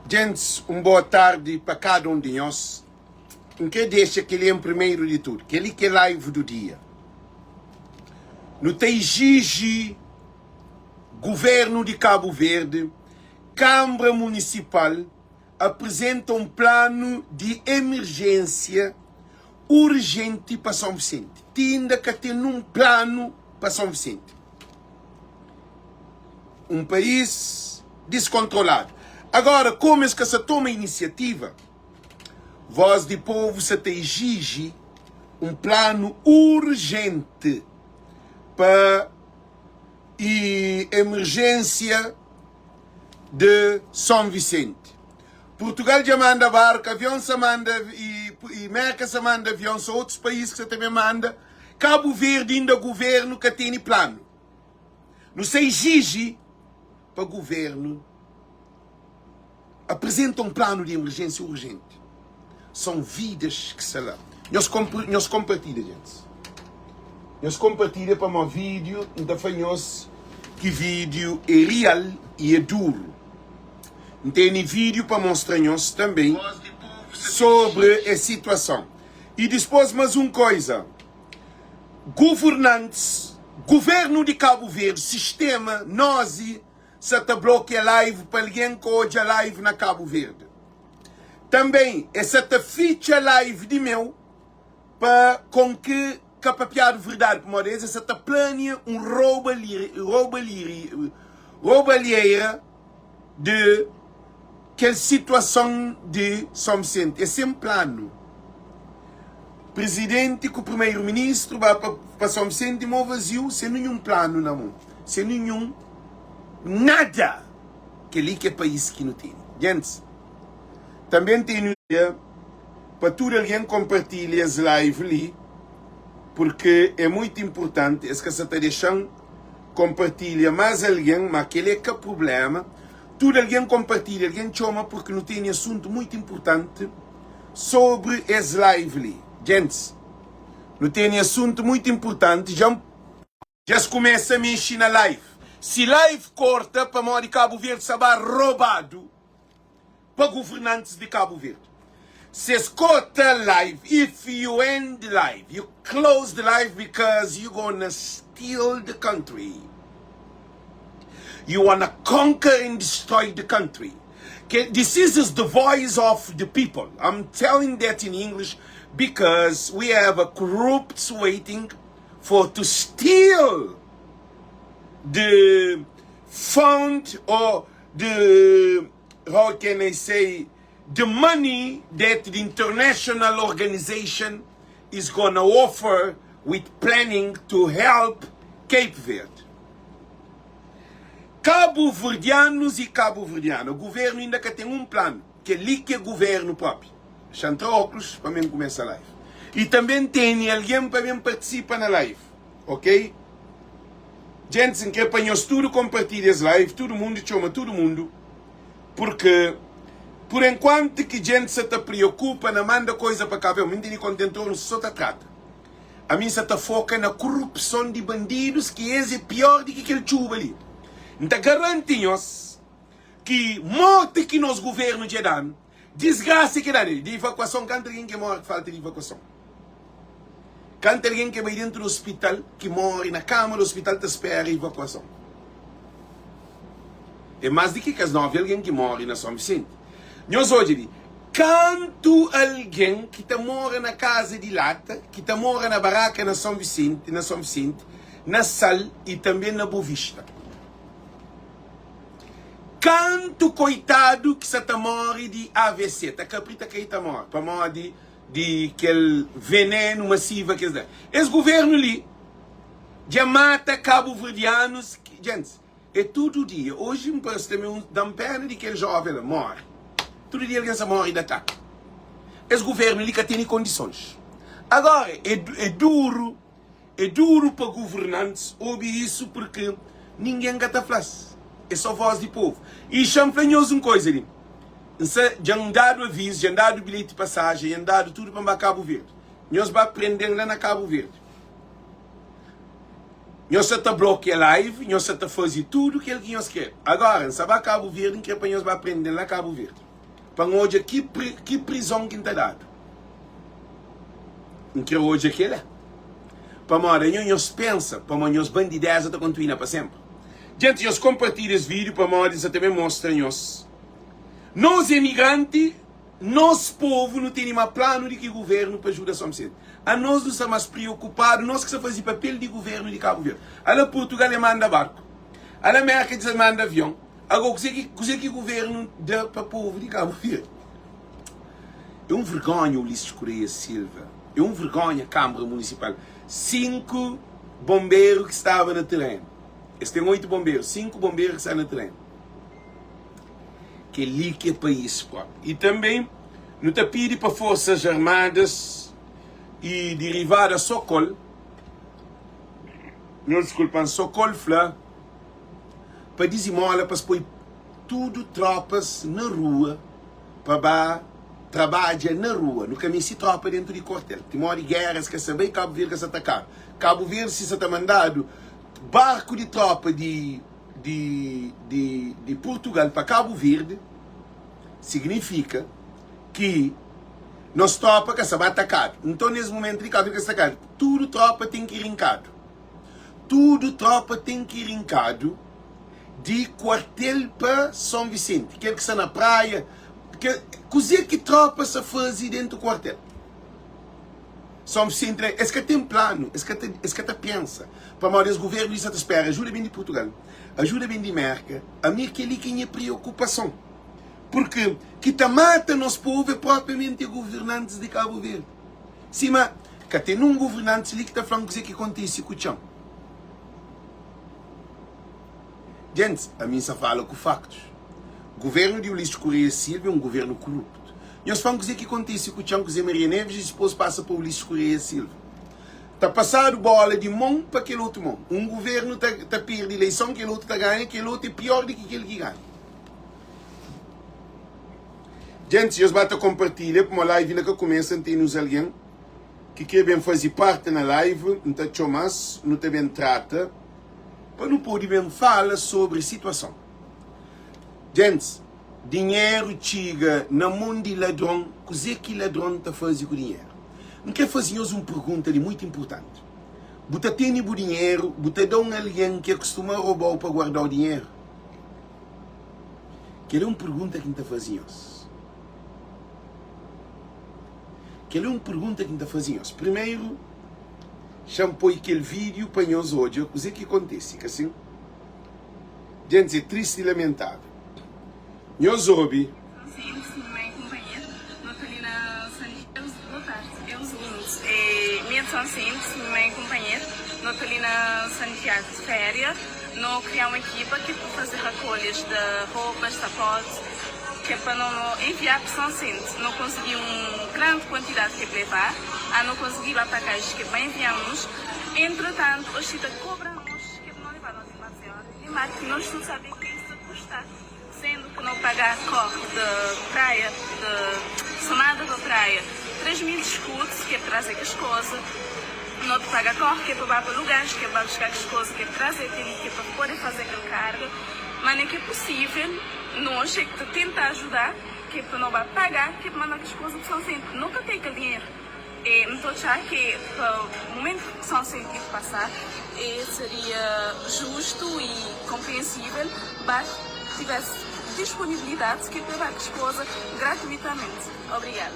Gente, boa tarde para cada um de nós. Em que deixa que ele é primeiro de tudo, que ele que é live do dia. No te exige governo de Cabo Verde, Câmara Municipal apresenta um plano de emergência urgente para São Vicente. Tinha que ter um plano para São Vicente. Um país descontrolado. Agora, como é que se toma iniciativa? Voz de povo se te exige um plano urgente para emergência de São Vicente. Portugal já manda barca, avião se manda e América se manda avião, são outros países que você também manda. Cabo Verde ainda governo que tem plano. Não se exige para o governo apresenta um plano de emergência urgente. São vidas que se lá. Nós compartilhamos, gente. Nós compartilhamos para um vídeo, então nós que vídeo é real e é duro. Tem vídeo para mostrar-nos também sobre a situação. E depois mais uma coisa. Governantes, governo de Cabo Verde, sistema, nós se te bloqueia live para alguém que hoje é live na Cabo Verde. Também, essa te ficha live de meu para com que capapiar verdade para uma vez, essa te planeia roubalheira de que situação de São Vicente. É sempre plano. Presidente com o primeiro-ministro vai para São Vicente e mão vazio, sem nenhum plano na mão. Sem nenhum nada que ali que é país que não tem. Gente, também tem para tudo alguém compartilhar as lives ali, porque é muito importante, é que você está deixando compartilhar mais alguém, mas aquele é que é o problema. Tudo alguém compartilha, alguém chama porque não tem assunto muito importante sobre as lives ali. Gente, não tem assunto muito importante, já se começa a mexer na live. Se live corta para morar de Cabo Verde, será roubado para governantes de Cabo Verde. Se escuta live, if you end the live, you close the live because you're gonna steal the country. You wanna conquer and destroy the country. Okay? This is the voice of the people. I'm telling that in English because we have a corrupt waiting to steal the fund or the, how can I say, the money that the international organization is going to offer with planning to help Cape Verde. Cabo-Verdianos e Cabo-Verdiano, o governo ainda que tem um plano, que é governo próprio. Chantra óculos para mim começar a live. E também tem alguém para mim participar na live, ok? Gente, que para nós tudo compartilha as lives, todo mundo chama todo mundo, porque por enquanto que gente se te preocupa, não manda coisa para cá, eu me entendo contentor, não só te trata. A mim se te foca na corrupção de bandidos, que é pior do que aquele chuva ali. Então garantimos que morte que nos governos já dão, desgraça que dá de evacuação, canta alguém que morre, falta de evacuação. Canta alguém que vai dentro do hospital, que morre na cama do hospital, te espera a evacuação. É mais do que as 9 alguém que morre na São Vicente. Nós hoje, canto alguém que mora na casa de lata, que mora na barraca na São Vicente, na Sal e também na Boa Vista. Canto coitado que se morre de AVC, tá caprita que está morre, para morrer de aquele veneno massivo que é. Esse governo ali já mata cabo-verdianos. Gente, é todo dia. Hoje me parece também dá pena de aquele jovem morre. Todo dia alguém se morre de ataque. Esse governo ali que tem condições. Agora, é duro para governantes ouvir isso porque ninguém gata flash. É só voz de povo. E champanhoso uma coisa ali. Já dado aviso, já dado bilhete de passagem, já dado tudo para Cabo Verde. Nós vamos aprender lá na Cabo Verde. Nós estamos bloqueando a live, nós estamos fazendo tudo o que eles querem. Agora, se vai Cabo Verde, que nós vamos aprender lá Cabo Verde. para hoje que prisão que está dado. Em que hoje aquele é. Para mora, nós pensa, para nós bandideza está continuando para sempre. Gente, nós compartilhamos esse vídeo para mora, isso também mostra nós imigrantes, nós povo não tem nenhum plano de que o governo para ajudar São Vicente. A nós não estamos preocupados, nós que estamos fazendo papel de governo de Cabo Verde. A Portugal manda barco, a América manda avião. Agora, que o governo dá para o povo de Cabo Verde? É um vergonha o Ulisses Correia Silva. É um vergonha a Câmara Municipal. 5 bombeiros que estavam no terreno. Eles têm 8 bombeiros. 5 bombeiros que estão no terreno. Que ali que é país próprio. E também, não te pede para Forças Armadas e derivada Sokol. Não desculpem, Sokol Flá. Para dizimola, para pôr tudo tropas na rua. Para trabalha na rua, no caminho se tropa dentro de quartel. Tem uma hora de guerras que saber Cabo Verde que se atacar. Cabo Verde se está mandado barco de tropa de Portugal para Cabo Verde, significa que nós tropa que se vai atacar. Então nesse momento de Cabo Verde que se atacar, tudo tropa tem que ir rincado. Tudo tropa tem que ir rincado de quartel para São Vicente. Quer que está na praia, coisa que tropa se faz dentro do quartel. São Vicente, é que tem plano, é que pensa. Para mais o governo diz, espera, ajuda bem de Portugal, ajuda bem de América, a mim que ali tem preocupação. Porque que te mata nosso povo é propriamente os governantes de Cabo Verde. Sim, mas que tem um governante ali que está falando que acontece com o chão. Gente, a mim só fala com factos. O governo de Ulisses Correia Silva é um governo corrupto. Nós falamos que acontece com o Tião José Maria Neves e depois passa para Ulisses Correia Silva. Está passando bola de mão para aquele outro mão. Um governo está perdendo eleição, aquele outro está ganhando, aquele outro é pior do que aquele que ganha. Gente, eu vou compartilhar para uma live que começa a ter-nos alguém que quer bem fazer parte na live, não está chomas, não está bem trata, para não poder bem falar sobre a situação. Gente, dinheiro chega na mão de ladrão, o que ladrão está fazendo com o dinheiro? Não quer fazer uma pergunta muito importante. Você tem o dinheiro, você dá a alguém que costuma roubar para guardar o dinheiro? Que é uma pergunta que está fazendo. Que é uma pergunta que está fazendo. Primeiro, champoi aquele vídeo para nós hoje, o que acontece? Que assim, gente, é triste e lamentável. Nós ouvi. São simples, meu companheiro, nós ali na Santiago de férias, nós criamos uma equipa que para fazer recolhas de roupas, sapatos, que é para não enviar para São Vicente. Não conseguimos uma grande quantidade que levar, a não conseguir lá para cá, que para enviarmos. Entretanto, a Chita cobra-nos, que não levar nós em Maceió, e mais que nós não sabemos que isso custa, sendo que não pagar corre de praia, de sonada da praia, 3.000 escudos, que é para trazer as coisas, não te paga corre, que é para levar para lugares, que é para buscar as coisas, que é para trazer, que é para poder fazer aquele cargo, mas nem que é possível, nós é que tentar ajudar, que é para não vai pagar, que é para mandar as coisas para São Vicente, nunca tem aquele dinheiro. E não estou a achar que para o momento que São Vicente passar, seria justo e compreensível, basta tivesse disponibilidade, que é para levar as coisas gratuitamente. Obrigada.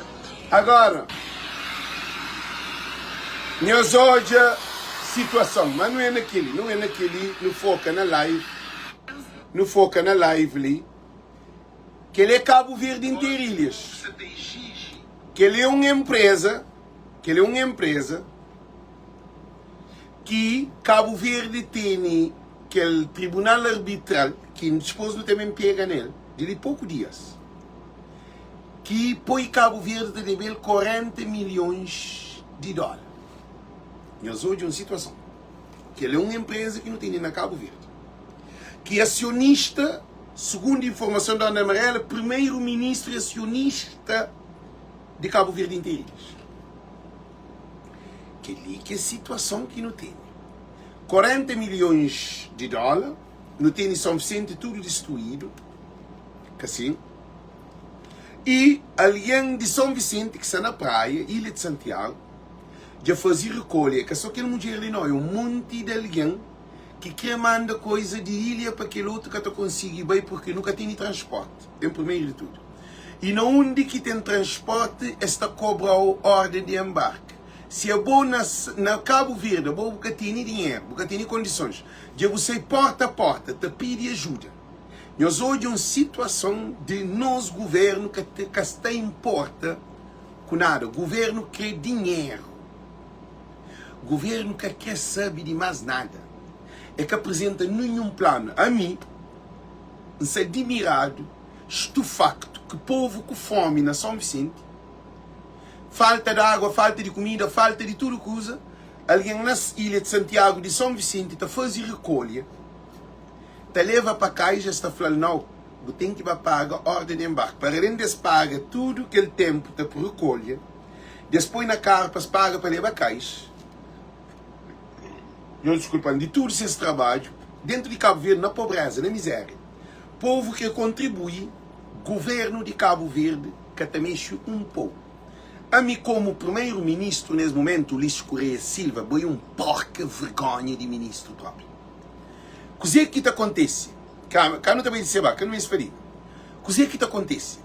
Agora, nós hoje a situação, mas não é naquele, não foca na live ali, que ele é Cabo Verde Interilhas, que ele é uma empresa, que Cabo Verde tem aquele tribunal arbitral, que depois não também pega nele, de poucos dias, que põe Cabo Verde a dever 40 milhões de dólares. Nós hoje uma situação que ele é uma empresa que não tem nem na Cabo Verde, que é acionista, segundo a informação da Ana Amarela, primeiro-ministro e acionista de Cabo Verde Interilhas. Que ali que é a situação que não tem. 40 milhões de dólares, não tem São Vicente tudo destruído, que assim. E alguém de São Vicente, que está na praia, Ilha de Santiago, já fazia recolha, que só aquele mulher ali não, é um monte de alguém que quer mandar coisa de ilha para aquele outro que está conseguir bem, porque nunca tem transporte, em primeiro de tudo. E na onde que tem transporte, está cobra a ordem de embarque. Se é bom na Cabo Verde, é bom porque tem dinheiro, porque tem condições, de você porta a porta, te pede ajuda. Nós hoje uma situação de nós governo que está em porta com nada. O governo quer dinheiro. O governo que quer saber de mais nada. É que apresenta nenhum plano. A mim, se admirado, estufacto, que povo com fome na São Vicente, falta de água, falta de comida, falta de tudo que usa, alguém nas ilhas de Santiago de São Vicente está fazendo recolha, te leva para cá e já está falando, não, você tem que pagar a ordem de embarque. Para além de paga tudo aquele tempo está por recolha, depois na carpa paga para levar caixa. Não desculpem, de tudo esse trabalho, dentro de Cabo Verde, na pobreza, na miséria. Povo que contribui, governo de Cabo Verde, que também mexe um pouco. A mim, como primeiro-ministro, nesse momento, Ulisses Correia Silva, foi um porca vergonha de ministro próprio. Coisa que te acontece, cá não também disse, cá não me esperi. Coisa que te acontece.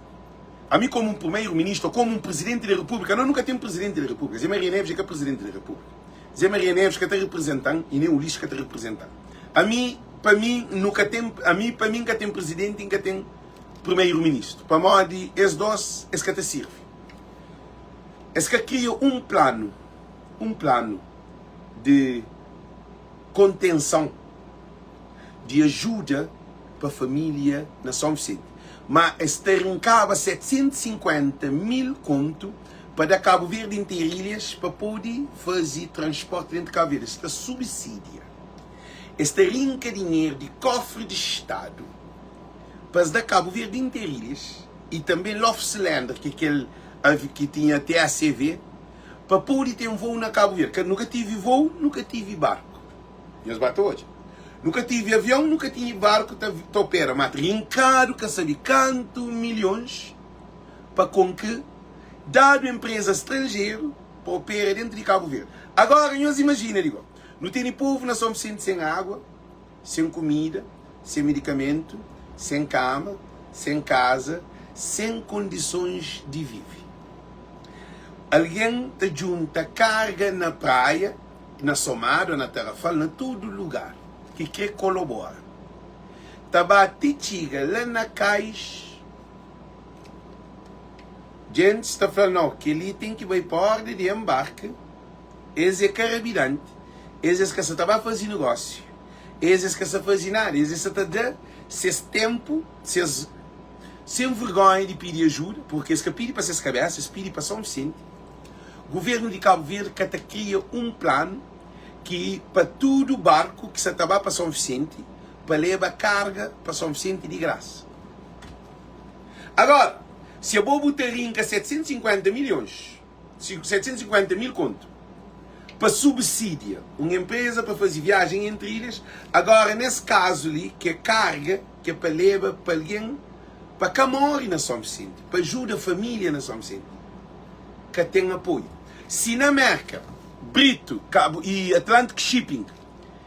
A mim, como um primeiro-ministro, como um presidente da República, nós nunca temos presidente da República. Zé Maria Neves é que é presidente da República. Zé Maria Neves que está representando e nem o Ulisses que está representando. A mim, para mim, nunca tem, para mim, nunca tem presidente e nunca tem primeiro-ministro. Para mim, esses dois, é que te serve. É que cria um plano de contenção, de ajuda para a família na São Vicente. Mas este arrancava 750 mil conto para dar Cabo Verde inteirilhas para poder fazer transporte dentro de Cabo Verde. Esta subsídia. Este arranca dinheiro de cofre de Estado para dar Cabo Verde inteirilhas e também Love Cylinder, que é aquele que tinha TACV, para poder ter um voo na Cabo Verde. Que nunca tive voo, nunca tive barco. Meus bato hoje. Nunca tive avião, nunca tive barco, te opera. Mas rincado, que sabe quanto milhões para com que dado empresa estrangeira para operar dentro de Cabo Verde. Agora, nós imaginam, digo, não tem povo na São Vicente sem água, sem comida, sem medicamento, sem cama, sem casa, sem condições de viver. Alguém te junta carga na praia, na Somada, na Tarrafal, em todo lugar, que quer colaborar. Tabate chega lá na caixa. Gente está falando, não, que ele tem que ir para a ordem de embarque. Esse é carabinante. Esse é que você estava a fazer negócio. Esse é que você faz nada. Esse é que você está sem tempo, sem vergonha de pedir ajuda, porque esse que pede para essas cabeças, pede para São Vicente. O governo de Cabo Verde que cria um plano que para todo barco que se estava para São Vicente, para levar carga para São Vicente de graça. Agora, se a Bobo terrinca 750 milhões, 750 mil conto, para subsídia uma empresa para fazer viagem entre ilhas, agora nesse caso ali, que é carga, que é para levar para alguém, para que more na São Vicente, para ajudar a família na São Vicente, que tem apoio. Se na América, Brito e Atlantic Shipping,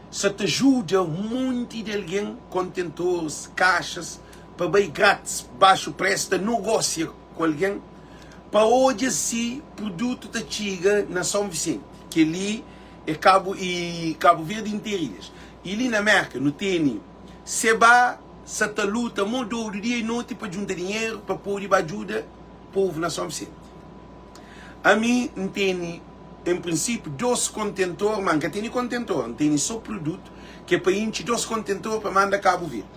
se te ajuda um monte de alguém, contentores, caixas, para bem grátis, baixo preço, de negócio com alguém, para hoje esse produto te chega na São Vicente, que ali é Cabo Verde inteiras. E ali na América, no tem, se vai, se te luta, mudou de dia e noite para juntar dinheiro, para poder ajudar o povo na São Vicente. A mim, não tem, em princípio, 2 contentores, mas não tem contentor, não tem só produto, que é para encher 2 contentores para mandar a Cabo Verde.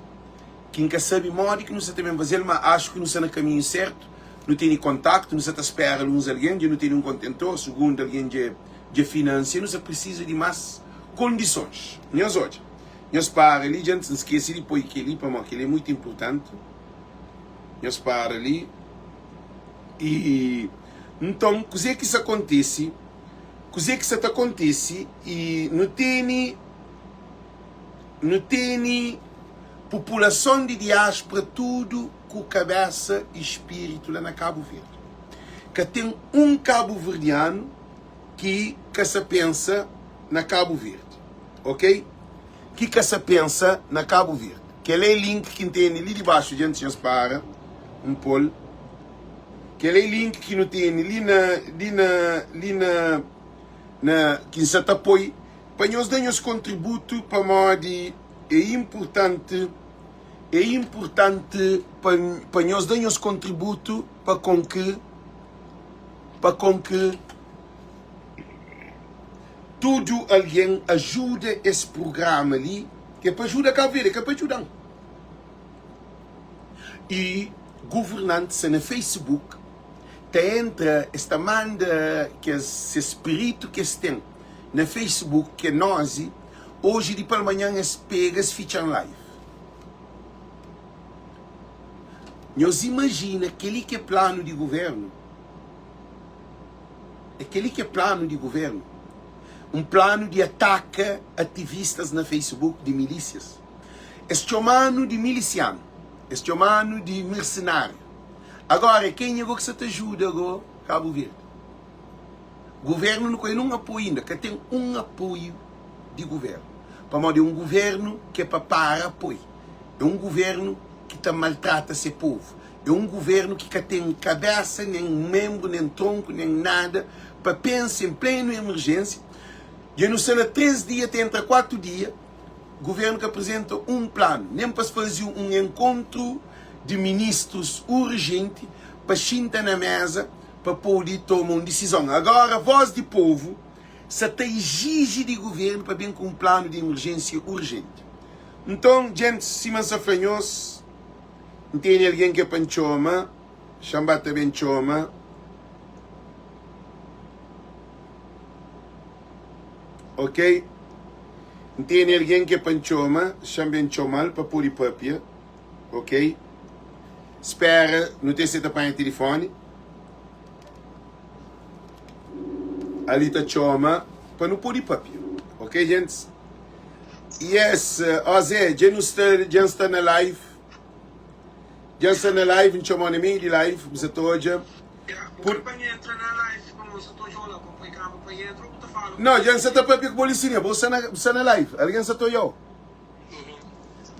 Quem quer saber modo que não sei também fazer, mas acho que não está no caminho certo, não tem contacto, não está espera uns alguém, não tem um contentor, segundo alguém de finanças, não se precisa de mais condições. Nós hoje, nós para ali, gente, não esquece de pôr aquele para mim, que ele é muito importante. Nós para ali e então, coisa que isso acontece, e não tem população de diáspora tudo com cabeça e espírito lá na Cabo Verde. Que tem cabo-verdiano que se pensa na Cabo Verde. Ok? Que se pensa na Cabo Verde. Que é o link que tem ali debaixo, gente, se para um polo. Que é o link que não tem ali que se apoia para nós darmos contributo para modo é importante para nós darmos contributo para com que tudo alguém ajuda esse programa ali, que é para ajudar a Cabo Verde, que é para ajudar. E governantes no Facebook entra esta manda que esse espírito que tem no Facebook que nós hoje de pela manhã pegas ficha live. Nós imagina aquele que é plano de governo. Aquele que é plano de governo. Um plano de ataque a ativistas no Facebook de milícias. Este chamado de miliciano. Este chamado de mercenário. Agora, quem é que se te ajuda agora? Cabo Verde. O governo não apoia ainda, que tem apoio de governo. Para modo de governo que é para apoio. É governo que maltrata esse povo. É governo que tem cabeça, nem membro, nem tronco, nem nada, para pensar em plena emergência. E não sei, 3 dias, entra 4 dias, o governo que apresenta plano, nem para fazer encontro de ministros urgente para sentar na mesa para poder tomar uma decisão. Agora, a voz do povo se exige de governo para vir com plano de emergência urgente. Então, gente, se me safranhos, tem alguém que é panchoma, chambata bem choma. Ok? Tem alguém que é panchoma, chama bem chomal para pôr papia. Ok? Espera, não tem se apanhar telefone. Ali está choma para não pôr papia. Ok, gente? Yes, Zé, já está na live. Já está na live, não chama nem meio de live, você está hoje. Entra na live, como você está jogando, acompanha a companhia, entra, você fala. Não, já está para a polícia, você na live, alguém está eu.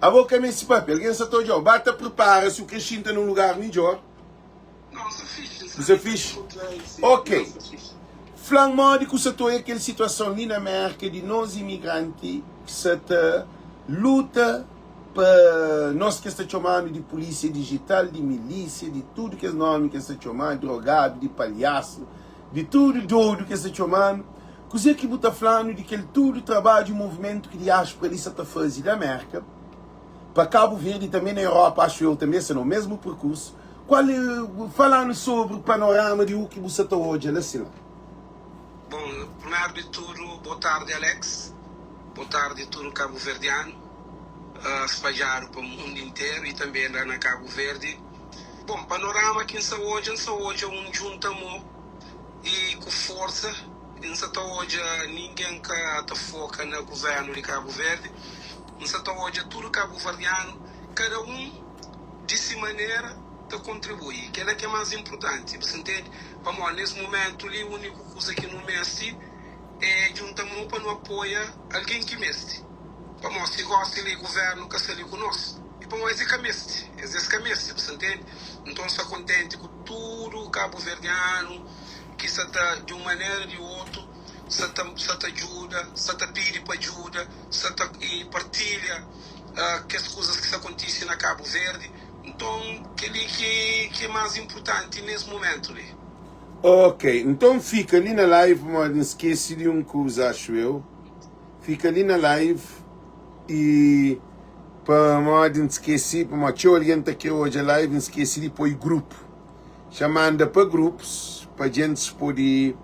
A boca me se papel, alguém está eu. Bata prepara se o Cristina está num lugar melhor. Não, você fixe. Você fixe? Ok. Flango de que você está aquela situação ali na América de nós imigrantes que se luta para nós que está chamando de polícia digital, de milícia, de tudo que é nome que está chamando, drogado, de palhaço, de tudo doido que está chamando. Coisa que está falando de que tudo trabalho de movimento que de acho para ele está fazendo da América, para Cabo Verde e também na Europa, acho eu também, se não o mesmo percurso. Falando sobre o panorama de o que você está hoje, assim. Bom, primeiro de tudo, boa tarde, Alex. Boa tarde, tudo cabo-verdiano. Espalhado para o mundo inteiro e também lá na Cabo Verde. Bom, panorama aqui em hoje é juntamo e com força. Hoje ninguém que foca no governo de Cabo Verde. Hoje tudo cabo-verdiano, cada de sua maneira de contribuir. Que é que é mais importante, você entende? Vamos, nesse momento, a única coisa que não mexe é juntamos para não apoiar alguém que mexe. Vamos, se gosta do governo que se ali conosco. E vamos, é que mexe, você entende? Então, estou contente com tudo cabo-verdiano, que está de uma maneira ou de outra, se ajuda, se pede para ajuda, e partilha que as coisas que acontecem na Cabo Verde. Então, aquele que é mais importante nesse momento ali. Ok, então fica ali na live, mas não esquece de uma coisa, acho eu. Fica ali na live e para não esquecer, para te orientar que hoje a live, não esquece de pôr grupo. Chamando para grupos, para gente poder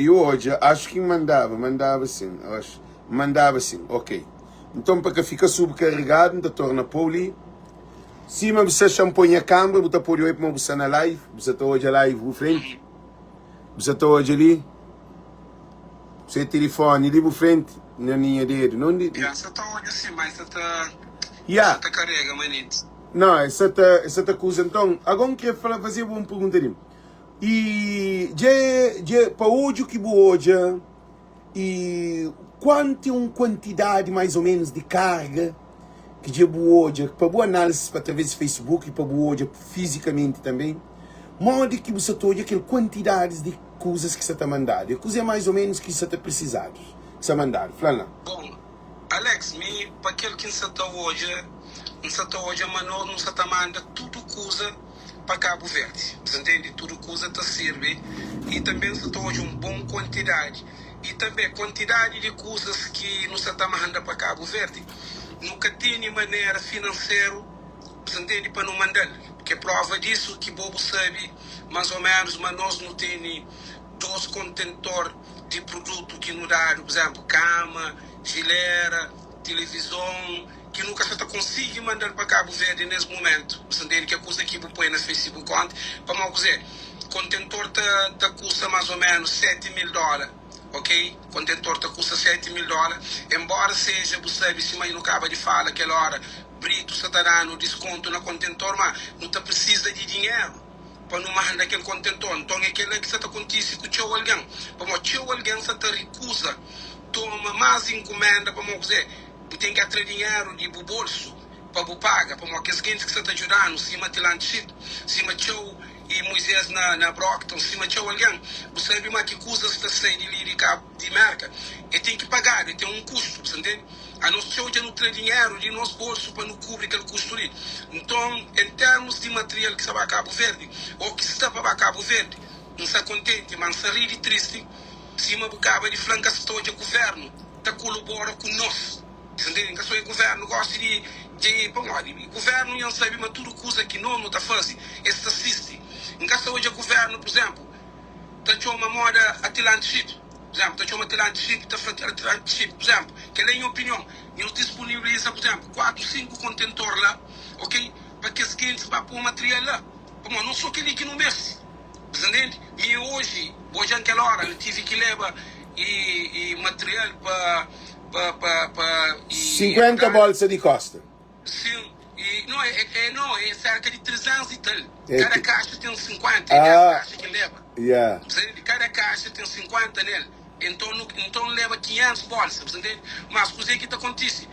hoje, acho que mandava sim, ok. Então para que fica subcarregado, não torna poli. Se você champanhe a câmera, você pode ir para você na live, você está hoje a live por frente, você está hoje ali, você telefone ali por frente, na linha dele, não de... Você está hoje assim, mas você está carrega, manito. Não, essa coisa. Então, agora eu queria fazer uma pergunta ali. E para hoje que hoje e quanto é uma quantidade mais ou menos de carga que de hoje para boa análise através do Facebook e para hoje fisicamente também, modo que você toda aquela quantidade de coisas que você está mandando, e coisa mais ou menos que você está precisando, que você está mandando, fala. Bom, Alex, para aquele que você está hoje, mas não está manda tudo coisa para Cabo Verde, você entende? Tudo coisa te serve e também você está hoje uma boa quantidade e também quantidade de coisas que não se está mandando para Cabo Verde, nunca tem maneira financeira, você entende, para não mandar. Que é prova disso que Bobo sabe, mais ou menos, mas nós não temos 2 contentores de produto que nos dá, por exemplo, cama, geleira, televisão, que nunca se consegue mandar para Cabo Verde nesse momento. Você entende que a coisa que põe na Facebook conta, para mal dizer, contentor está custa mais ou menos $7.000. Ok? Contentor está custa $7.000, embora seja, você sabe, se mais não acaba de falar aquela hora, Brito está dando desconto no contentor, mas não está precisa de dinheiro para não mandar aquele contentor. Então é aquele que está acontecendo com o teu alguém. Para o teu alguém está recusa, toma mais encomenda, para não dizer, tem que ter dinheiro de bolso para pagar, para que as gente que está ajudando, cima de lanchito, cima teu e Moisés na Brockton, cima de alguém, você sabe mais que coisas está saindo de merca, e tem que pagar, e tem um custo, você entende? A nós já não tem dinheiro de nosso bolso para não cobrir aquele custo ali. Então, em termos de material que está para Cabo Verde, ou que está para Cabo Verde, não está contente, mas está rir triste, cima do cabo de flanca está o governo, está colabora com nós, você entende? Que o governo gosta de o governo não sabe, mas tudo coisa que não está fazendo, está assiste. Em caso hoje o governo, por exemplo, está uma moda Atlantic, por exemplo, está uma Atlantic, por exemplo, que é a minha opinião, eu disponibilizo, por exemplo, 4, 5 contentores lá, ok? Para que os clientes para pôr material lá. Como não sou aquele que não mexe, você entende? E hoje naquela hora, eu tive que levar e material para 50 bolsas de costa. Sim, e não, é cerca de 300 e tal. Cada caixa tem 50, a caixa que leva. Yeah. Cada caixa tem 50 nele. Então leva 500 bolsas, você entende? Mas o que está acontecendo?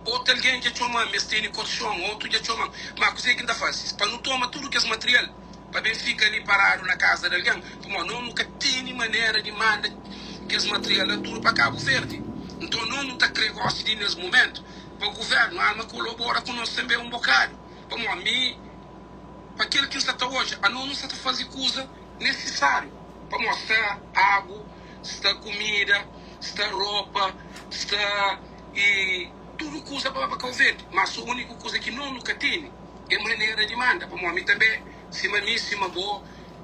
Outro alguém já chama, mas tem colchão, outro já chama. Mas o que ainda faz? Para não tomar tudo que é material, para bem ficar ali parado na casa de alguém, não nunca tem maneira de mandar que esse material tudo para Cabo Verde. Então não está querendo de nesse momento. Para o governo, a alma colabora com nós também um bocado. Como a mim, para aquele que está hoje, a não está fazendo coisa necessária. Para mostrar água, está comida, está roupa, está e tudo coisa para Cabo Verde. Mas a única coisa que nunca tem é maneira de mandar. Para mim também, cima boa,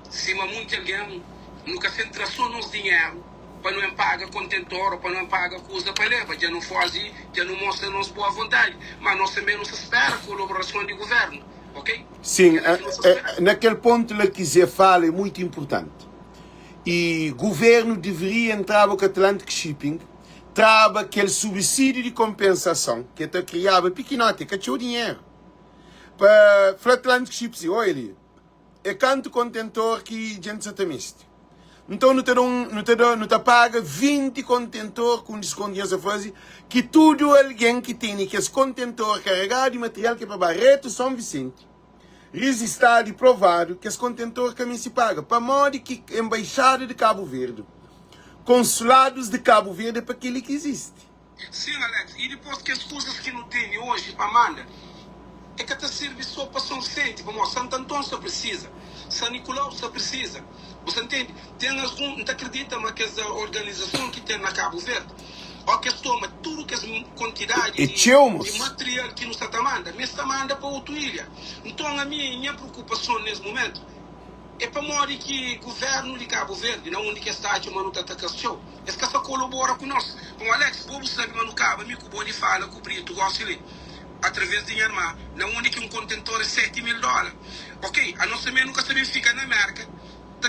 cima muito alguém, nunca centração nos dinheiro. Para não pagar contentor, para não pagar coisa para levar, já não faz, já não mostra nossa boa vontade, mas nós também não se espera a colaboração do governo, ok? Sim, naquele ponto que você fala é muito importante. E o governo deveria entrar com o Atlantic Shipping, trava aquele subsídio de compensação, que está criado pequenote, que tinha o dinheiro. Para o Atlantic Shipping, olha, é quanto contentor que a gente está misto. Então não te paga 20 contentores com desconto que faz, que tudo alguém que tem que esse contentor carregado de material que é para Barreto São Vicente, registrado e provado que esse contentor também se paga, para modo que a Embaixada de Cabo Verde, consulados de Cabo Verde é para aquele que existe. Sim, Alex, e depois que as coisas que não tem hoje para mandar, é que até serve só para São Vicente, como Santo Antônio só precisa, São Nicolau só precisa. Você entende? Tem algum, não acredita, mas que essa organização que tem na Cabo Verde, ou que toma tudo que é quantidade de material que nos está mandando, mas está mandando para outra ilha. Então a minha preocupação nesse momento é para morrer que o governo de Cabo Verde, não onde que está a manutenção, é que só colabora com nós. Como Alex, o povo sabe, mas no Cabo, me cubo de fala, cobrir, tu gosta ali, através de dinheiro, não onde que contentor é $7.000. Ok, a nossa mãe nunca sabe ficar na América.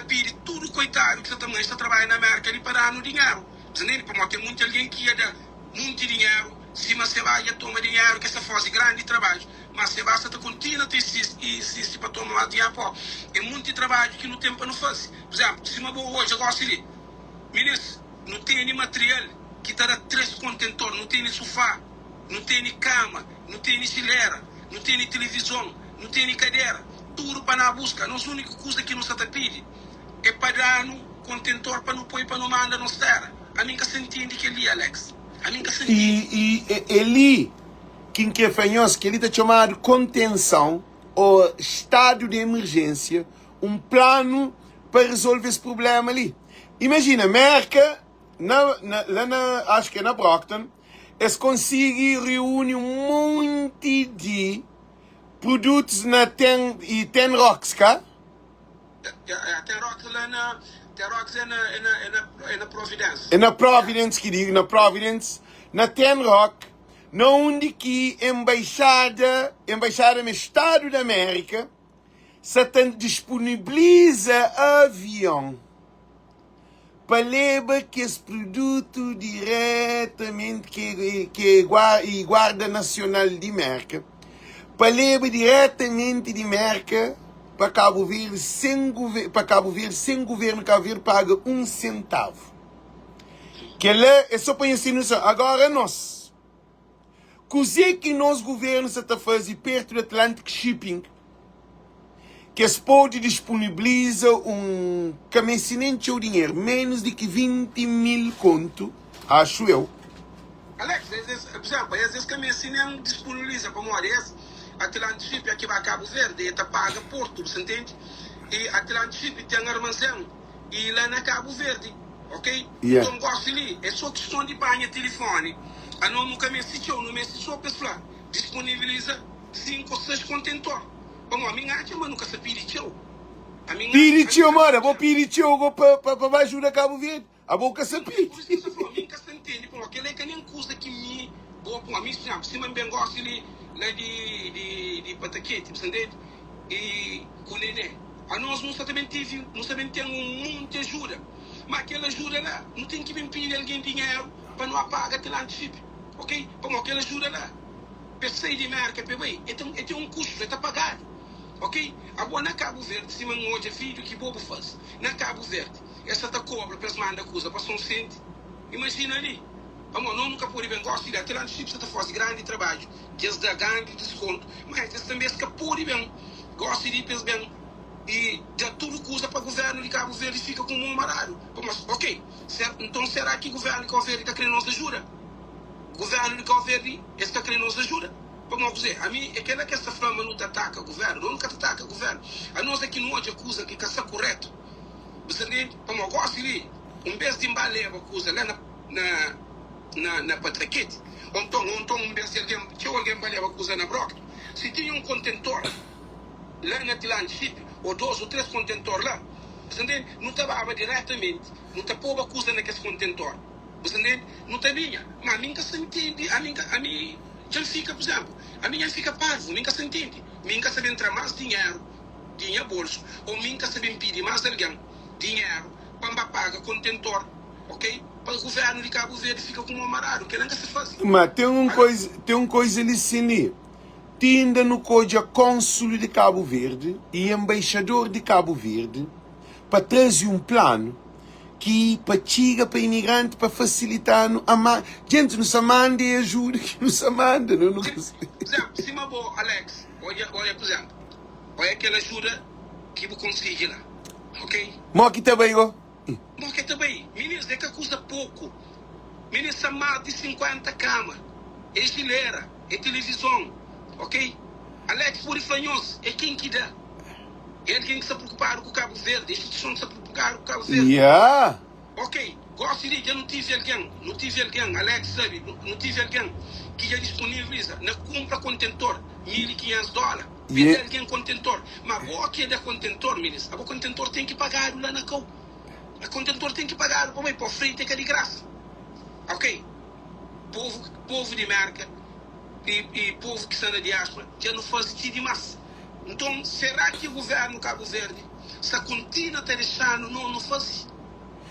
Pedir tudo, coitado, que você também está trabalhando na América e para no dinheiro. Porque tem muito alguém que ia dar muito dinheiro Se você vai a tomar dinheiro, que essa faz grande trabalho, mas se você continua a insistir para tomar dinheiro, é muito trabalho que no tempo não faz. Por exemplo, se uma boa hoje, eu gosto de ministro, não tem material que está 3 contentores, não tem sofá, não tem cama, não tem geleira, não tem televisão, não tem cadeira, tudo para na busca. Nossa única coisa que nos está pedindo é para dar um contentor para não pôr para não mandar nos terra. A mim que se entende que ali, Alex. A mim que se entende. E ele, quem que é fanhoso, que ele está chamado contenção ou estado de emergência, um plano para resolver esse problema ali. Imagina, Merca, acho que é na Brockton, eles conseguem reunir um monte de produtos na Ten Rocks, cá? Ten Rocks lá na... Ten Rocks é na Providence. É na Providence, que digo, na Providence, na Ten Rock, na onde que embaixada no Estado da América, se disponibiliza avião para levar que esse produto diretamente que é Guarda Nacional de Merca, para levar diretamente de Merca para Cabo Verde sem governo, Cabo Verde paga 1 centavo. Que lá é só para ensinar. Agora nós, coisa que nós governos está fazendo perto do Atlantic Shipping, que se pode disponibilizar caminhante o dinheiro, menos de que 20 mil conto, acho eu. Alex, por exemplo, às vezes caminhante disponibiliza para morar Atlantic Shipping aqui vai Cabo Verde, está paga Porto, você entende? E Atlantic Shipping tem armazém e lá na Cabo Verde, ok? Yeah. Então gosto ali, é só questão de banha telefone. A não caminhante no mês só pessoal disponibiliza 5 ou 6 contentores. Bom, a minha arte, mas nunca se pirichou. Pirichou, mano, vou pirichou para ajudar Cabo Verde. A boca se pirichou. Por isso que eu falo, a minha se entende, porque ele é que nem coisa que me boa para mim, se eu bem gosto ali lá de Pataquete, entende? E com ele, a nós não sabemos ter muito de ajuda, mas aquela ajuda lá, não tem que me pedir alguém dinheiro para não apagar Atlantic Shipping, ok? Como aquela ajuda lá, para sair de Merca, tem um custo, está pagado, ok? Agora na Cabo Verde, se man hoje é filho, que bobo faz? Na Cabo Verde, essa está cobra para mandar coisa para São Vicente, imagina ali. Vamos, não nunca pode bem gosto de Atlantic Shipping está fazendo grande trabalho, que eles dão grande desconto, mas eles também que pode bem, gosto de ir bem, e já tudo que usa para o governo de Cabo Verde fica como um amarado. Mas, ok, então será que o governo de Cabo Verde está querendo nos ajuda? O governo de Cabo Verde está querendo nos ajuda? Vamos dizer, a mim, aquela que essa flama não ataca o governo, nunca ataca o governo. A nós aqui não hoje acusa que está correto. Você entende? Como gosto de vez de embaleva acusa lá na Patraquete, então um vez que alguém baleva acusa na Brock, se tinha um contentor lá na Atlantic Shipping, ou 2 ou 3 contentores lá, você entende? Não estava diretamente, não está povo acusa naquele contentor, você entende? Não está vinha, mas a mim que se entende, a mim já fica, por exemplo, a minha fica parvo, a mim que se entende, a mim que sabe entrar mais dinheiro bolso, ou a mim que sabe pedir mais alguém dinheiro para pagar contentor, ok? Para o governo de Cabo Verde fica como amarado, que nunca se faz. Mas tem uma coisa ali, sim. Tinda no coisa cônsul de Cabo Verde e embaixador de Cabo Verde para trazer um plano que para chegar para imigrante para facilitar gente não se manda e ajuda que não se manda, não. Por exemplo, se uma boa, Alex, olha, por exemplo, olha aquela ajuda que eu consegui lá, ok? Mas aqui também, ó. Porque também, meninos, é que custa pouco. Meninos, são mais de 50 camas. É geleira, é televisão, ok? Alex Purifanhoso é quem que dá. É quem que se preocupar com o Cabo Verde. A instituição se preocupar com o Cabo Verde. Yeah. Ok, gosto de eu não tive alguém, Alex sabe, não tive alguém que já disponibiliza na compra contentor, $1.500. Pede alguém contentor. Mas o que é da contentor, meninos? O contentor tem que pagar lá na COU. O contentor tem que pagar para frente que é de graça. Ok? Povo de Merca e povo que está na diáspora já não faz demais. Então, será que o governo Cabo Verde se continua a deixando não faz?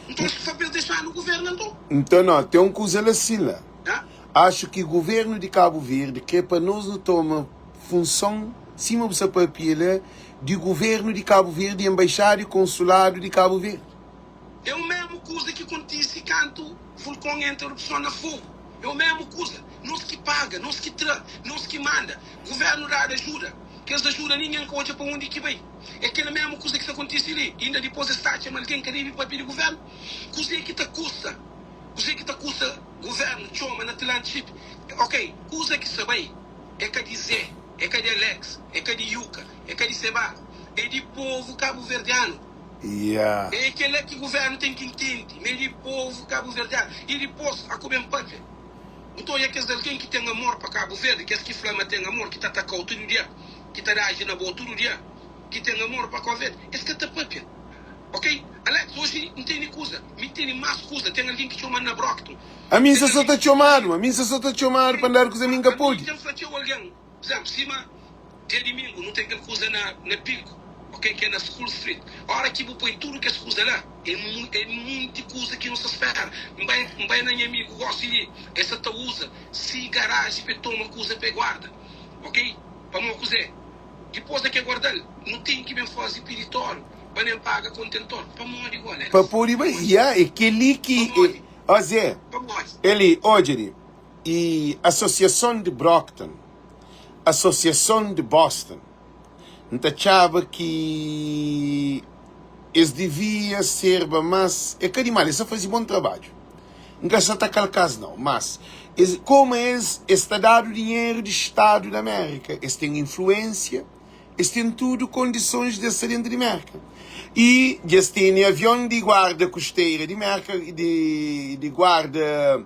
Então, se for deixar no governo, então? Então, não, tem uma coisa assim lá. Acho que o governo de Cabo Verde, que é para nós não toma função, cima dessa papila, de governo de Cabo Verde, embaixada e consulado de Cabo Verde. É o mesmo coisa que acontece quando vulcão entra erupção na fogo. É a mesma coisa. Nós que paga, nós que traz, nós que manda. O governo dá ajuda. Que eles ajudam ninguém conta para onde que vem. É aquela mesma coisa que acontece ali. E ainda depois está chamando alguém que deve para pedir governo. Coisa que está custa. Coisa que está custa governo, chama na Atlântico. Ok, coisa que sabe é que de Zé, é que de Alex, é que de Yuca, é que de Seba, é de povo cabo-verdiano. Yeah. É aquele que o governo tem que entender, mas de povo cabo-verdiano. E depois, a comer pátria. Então, é que alguém que tem amor para Cabo Verde, que que flama tem amor, que está atacando todo dia, que está reagindo na boa todo dia, que tem amor para Cabo Verde, esse que está pátria. Ok? Alex, hoje não tem coisa, me tem mais coisa, tem alguém que chama na Brockton. A mim só está chamando, para andar com os amigos a pôr. Tem que alguém, por exemplo, cima, dia domingo, não tem aquela coisa na Pico. Ok, que é na School Street. A hora que vou pôr tudo que as coisas lá, é muita coisa que não se espera. Não vai na minha amigo, gosta de essa tu usa, se garagem para tomar coisa para guarda. Ok? Para uma coisa. Depois daqui a guardar, não tem que me fazer peditório, para nem pagar contentor. Para morrer igual, né? Para pôr e é aquele que. Ó Zé, ele, hoje, e Associação de Brockton, Associação de Boston, não achava que eles deviam ser, mas é que demais, eles só fazem bom trabalho. Não gasta aquele caso não, mas como eles estão dando dinheiro do Estado da América, eles têm influência, eles têm tudo condições de ser dentro de América. E eles têm avião de guarda costeira de América, de guarda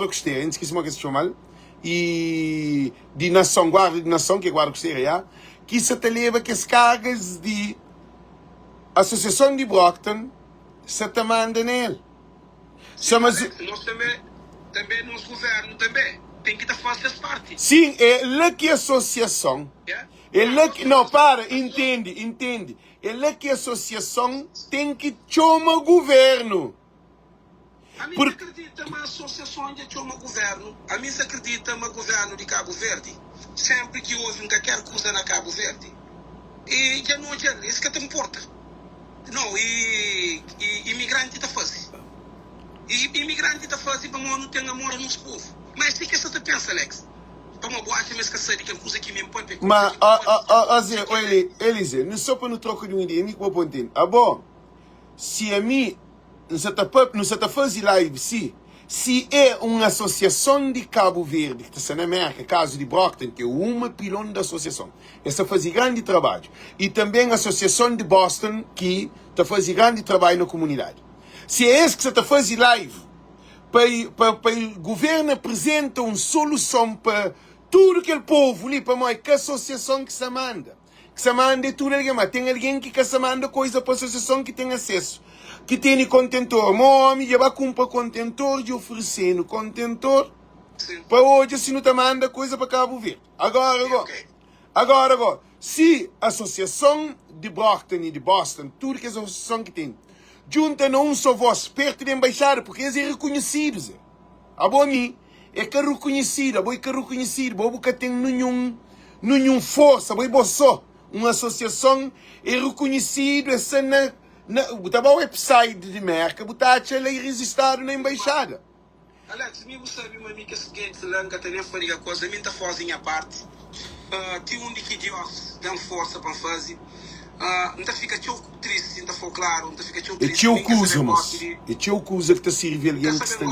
costeira, não esqueci como é que se chama, e de nação, guarda de nação, que é guarda costeira, já. Que se te leva que as cargas de Associação de Brockton se te manda nele. Sim, mas nós também nosso governo também tem que fazer parte. Sim, é lá que a associação. É lá que, não, para, entende. É lá que a associação tem que chamar o governo. A mim acredita uma associação de chamar o governo. A mim se acredita no governo de Cabo Verde. Sempre que houve qualquer coisa na Cabo Verde. E já não é isso que te importa. Não, e imigrante está fazendo. E imigrante está fazendo para não ter amor no nosso povo. Mas o que você pensa, Alex? Para uma boate, mas que sabe que é coisa que me importa. Mas, Elise, não só para não trocar de uma ideia, nem que eu vou entender. Ah, bom, se a mim, não se está fazendo live, se é uma associação de Cabo Verde, que está na América, caso de Brockton, que é uma pilão da associação, essa faz grande trabalho. E também a associação de Boston, que está fazendo grande trabalho na comunidade. Se é esse que você está fazendo live, para o governo apresenta uma solução para tudo aquele povo ali, para nós, que associação que se manda. Que se manda tudo alguém, mas tem alguém que se manda coisa para a associação que tem acesso. Que tem contentor, meu homem já vai comprar contentor de oferecendo contentor. Sim. Para hoje assim não te manda coisa para Cabo Verde. Agora, se a associação de Brockton e de Boston, tudo que é a associação que tem, junta não só voz perto da embaixada, porque eles são reconhecidos. A boa mim é que é reconhecido, a boa que é reconhecido, a boa que tem nenhum força, a boa só uma associação é reconhecida, essa tá bom, website de América, botar ela registrado na embaixada. Alex, me sabe uma amiga seguinte, langa tem faria coisa, me tá fazendo a parte. Tem de que Deus dá força para fazer. Não fica tão triste, não for claro, não fica tão triste. É teu coisa, mas é teu coisa que te serve alguém que está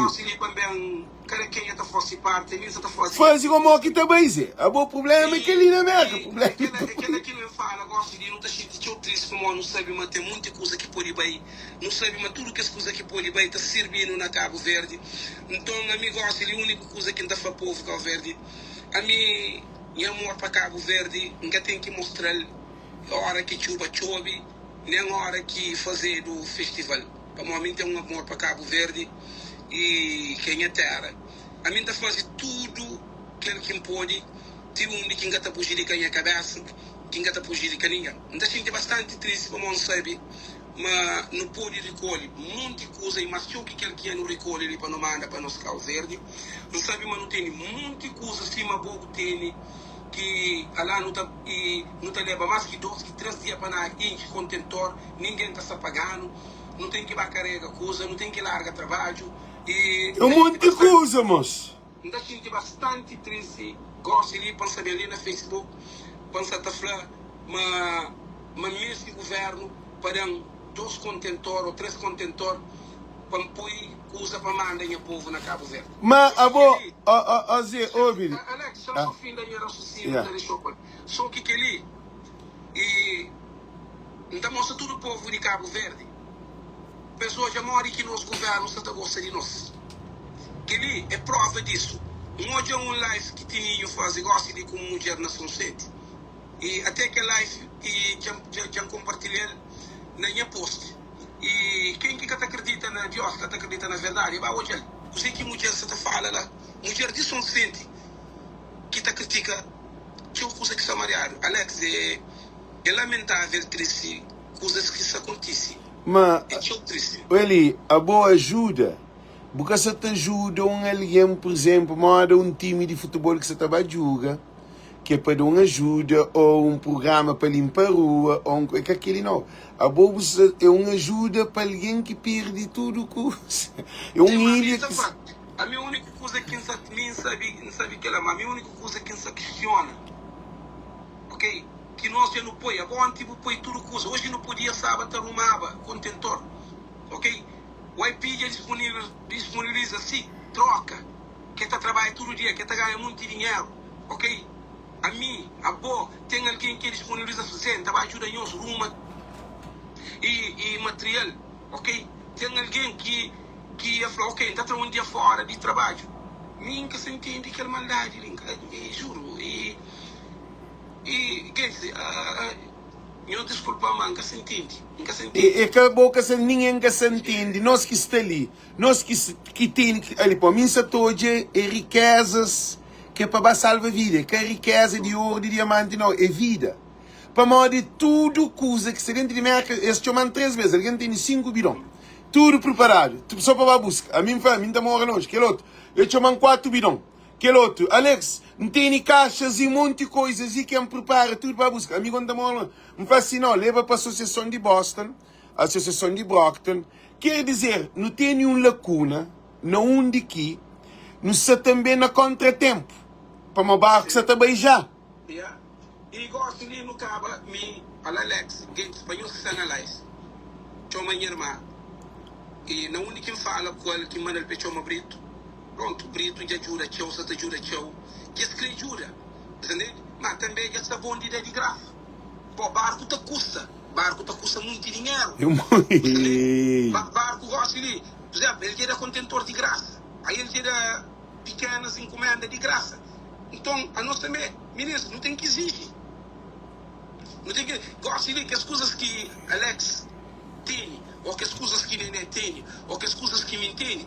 ali. Cara, quem está fosse parte, nem está fazendo. Faz como aqui também, Zé. O bom problema é que ali na América, aquele que não fala, gosta de não tá tão triste como não sabe manter muita coisa que pode bem, não sabe mas tudo que as coisas que pode bem está servindo na Cabo Verde. Então, amigo, gosta de a única coisa que não está para povo Cabo Verde. A mim, meu amor para Cabo Verde, nunca tem que mostrar a hora que chove, nem a hora que fazer do festival. Para mim tem um amor para Cabo Verde e quem é terra. A mim está fazendo tudo que pode, tem de quem está prejudicar a minha cabeça, quem está prejudicar ninguém. Então, a gente é bastante triste, como não sabe, mas não pode recolher muita coisa, mas se o que ele quer não recolhe ele para não mandar para nós Cabo Verde, não sabe, mas não tem muita coisa assim, mas pouco tem que lá não tá leva mais que 2, que 3 dias para encher contentor, ninguém está pagando, não tem que carregar coisa, não tem que largar trabalho. E é um monte de coisa, moço. Ainda gente bastante triste, gosto de pensar ali na Facebook, pensar tá falando, mas mesmo que o governo para 2 contentores ou 3 contentores para pôr coisa para mandar o povo na Cabo Verde. Mas, Zé, ouve. Alex, só o fim da minha raciocínio, só que ali, e então mostra todo o povo de Cabo Verde. Pessoas já moram que nos governos não gostam de nós. Que ali é prova disso. Hoje é um live que tinha eu fazer, gosto de como mulher na São Sete. E até que a live e já compartilhei na minha post. E quem que acredita na Deus, que acredita na verdade, vai hoje. Eu sei que mulher se fala lá, mulher de São Sete, que critica, que é uma coisa que está mariado. Alex, é lamentável, triste, coisas que isso acontece. Mas, é triste. Eli, a boa ajuda. Porque você te ajuda alguém, por exemplo, manda um time de futebol que você estava a jogar, que é para dar uma ajuda, ou um programa para limpar a rua, ou que aquele não. A boa é uma ajuda para alguém que perde tudo. É uma ilha que... A minha única coisa que não sabe que ela, a minha única coisa que não questiona, ok? Que nós já não põe, agora tipo põe tudo coisa. Hoje não podia sábado arrumava contentor, ok? O IP já disponibiliza assim, troca, que está trabalhando todo dia, que está ganhando muito dinheiro, ok? A mim, a boa, tem alguém que disponibiliza fazer, está ajudando nos rumo e material, ok? Tem alguém que fala, ok, está trabalhando um dia fora de trabalho. Nunca se entende aquela maldade, juro. E eu desculpa, mas nunca se entende. E acabou que ninguém se entende. Nós que estamos ali, nós que tem ali, para mim, se hoje é riquezas que é para salvar a vida, que é riqueza de ouro, de diamante, não, é vida. Para modo de tudo coisa que se dentro de merca, eles chamam 3 meses, alguém tem 5 bidões. Tudo preparado, só para a busca. A mim está morrendo hoje, aquele outro. Eu chamo 4 bidões. Aquele outro, Alex, não tem caixas e um monte de coisas e quem prepara tudo para a busca. A mim quando está morrendo, me faz assim, não, leva para a Associação de Boston, a Associação de Brockton. Quer dizer, não tem nenhuma lacuna, não onde aqui, não se também na contratempo. Para uma barco que está beijar. E gosto de no cabo, Alex, que espanhol que se analisa. Chama minha irmã. E não único que fala com ele que manda ele para chama Brito. Pronto, Brito já ajuda, tchau, você ajuda, tchau. Que esse que ajuda, entendeu? Mas também já está bom de graça. Pô, barco está custa muito dinheiro. Barco gosta de, por exemplo, ele tira contentor de graça. Aí ele tira pequenas encomendas de graça. Então, a nós também, ministro, não tem que exigir. Não tem que, gosta de que as coisas que Alex tem, ou que as coisas que Nenê tem, ou que as coisas que me tem,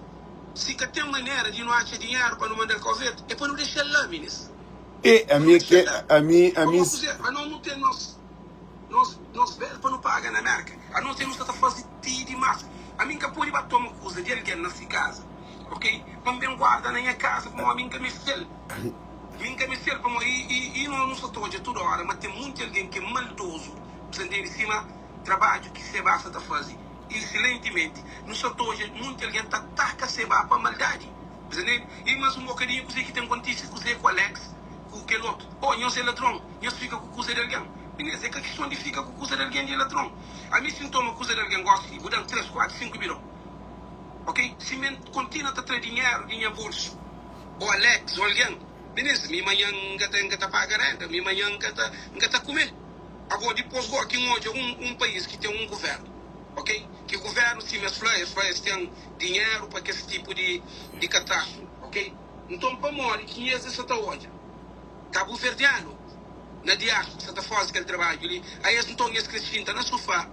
se que tem maneira de não achar dinheiro para não mandar o Covid, é para não deixar lá, ministro. E a minha não tem nós velhos para não pagar na América. A não temos que fazer demais. A minha pode bater uma coisa de alguém nessa casa, ok? Também guarda na minha casa, como a minha camiseta. Minha camiseta, como e não sou todo toda hora, mas tem muito alguém que é maldoso, precisa em cima trabalho que você basta fazer. Excelentemente, não só hoje, muito alguém está a ser para maldade. E mais um bocadinho que tem notícia com o Alex, com aquele outro. Oh, eu sou ladrão, eu fico com coisa de alguém. Beleza, é que a questão de ficar com coisa de alguém de ladrão. A mim sintoma coisa de alguém gosta, vou dar 3, 4, 5 bilhões. Ok? Se me continua a ter dinheiro, dinheiro bolso, ou Alex, ou alguém, beleza, minha manhã não está pagar renda, minha manhã não está comer. Agora, depois, aqui hoje é um país que tem um governo. Ok? Que o governo, sim, as flores têm dinheiro para esse tipo de catástrofe, ok? Então, para morrer, quem é essa hoje? Cabo Verdeano, na diáspora, você está fazendo aquele trabalho ali, aí eles não estão crescendo na sofá,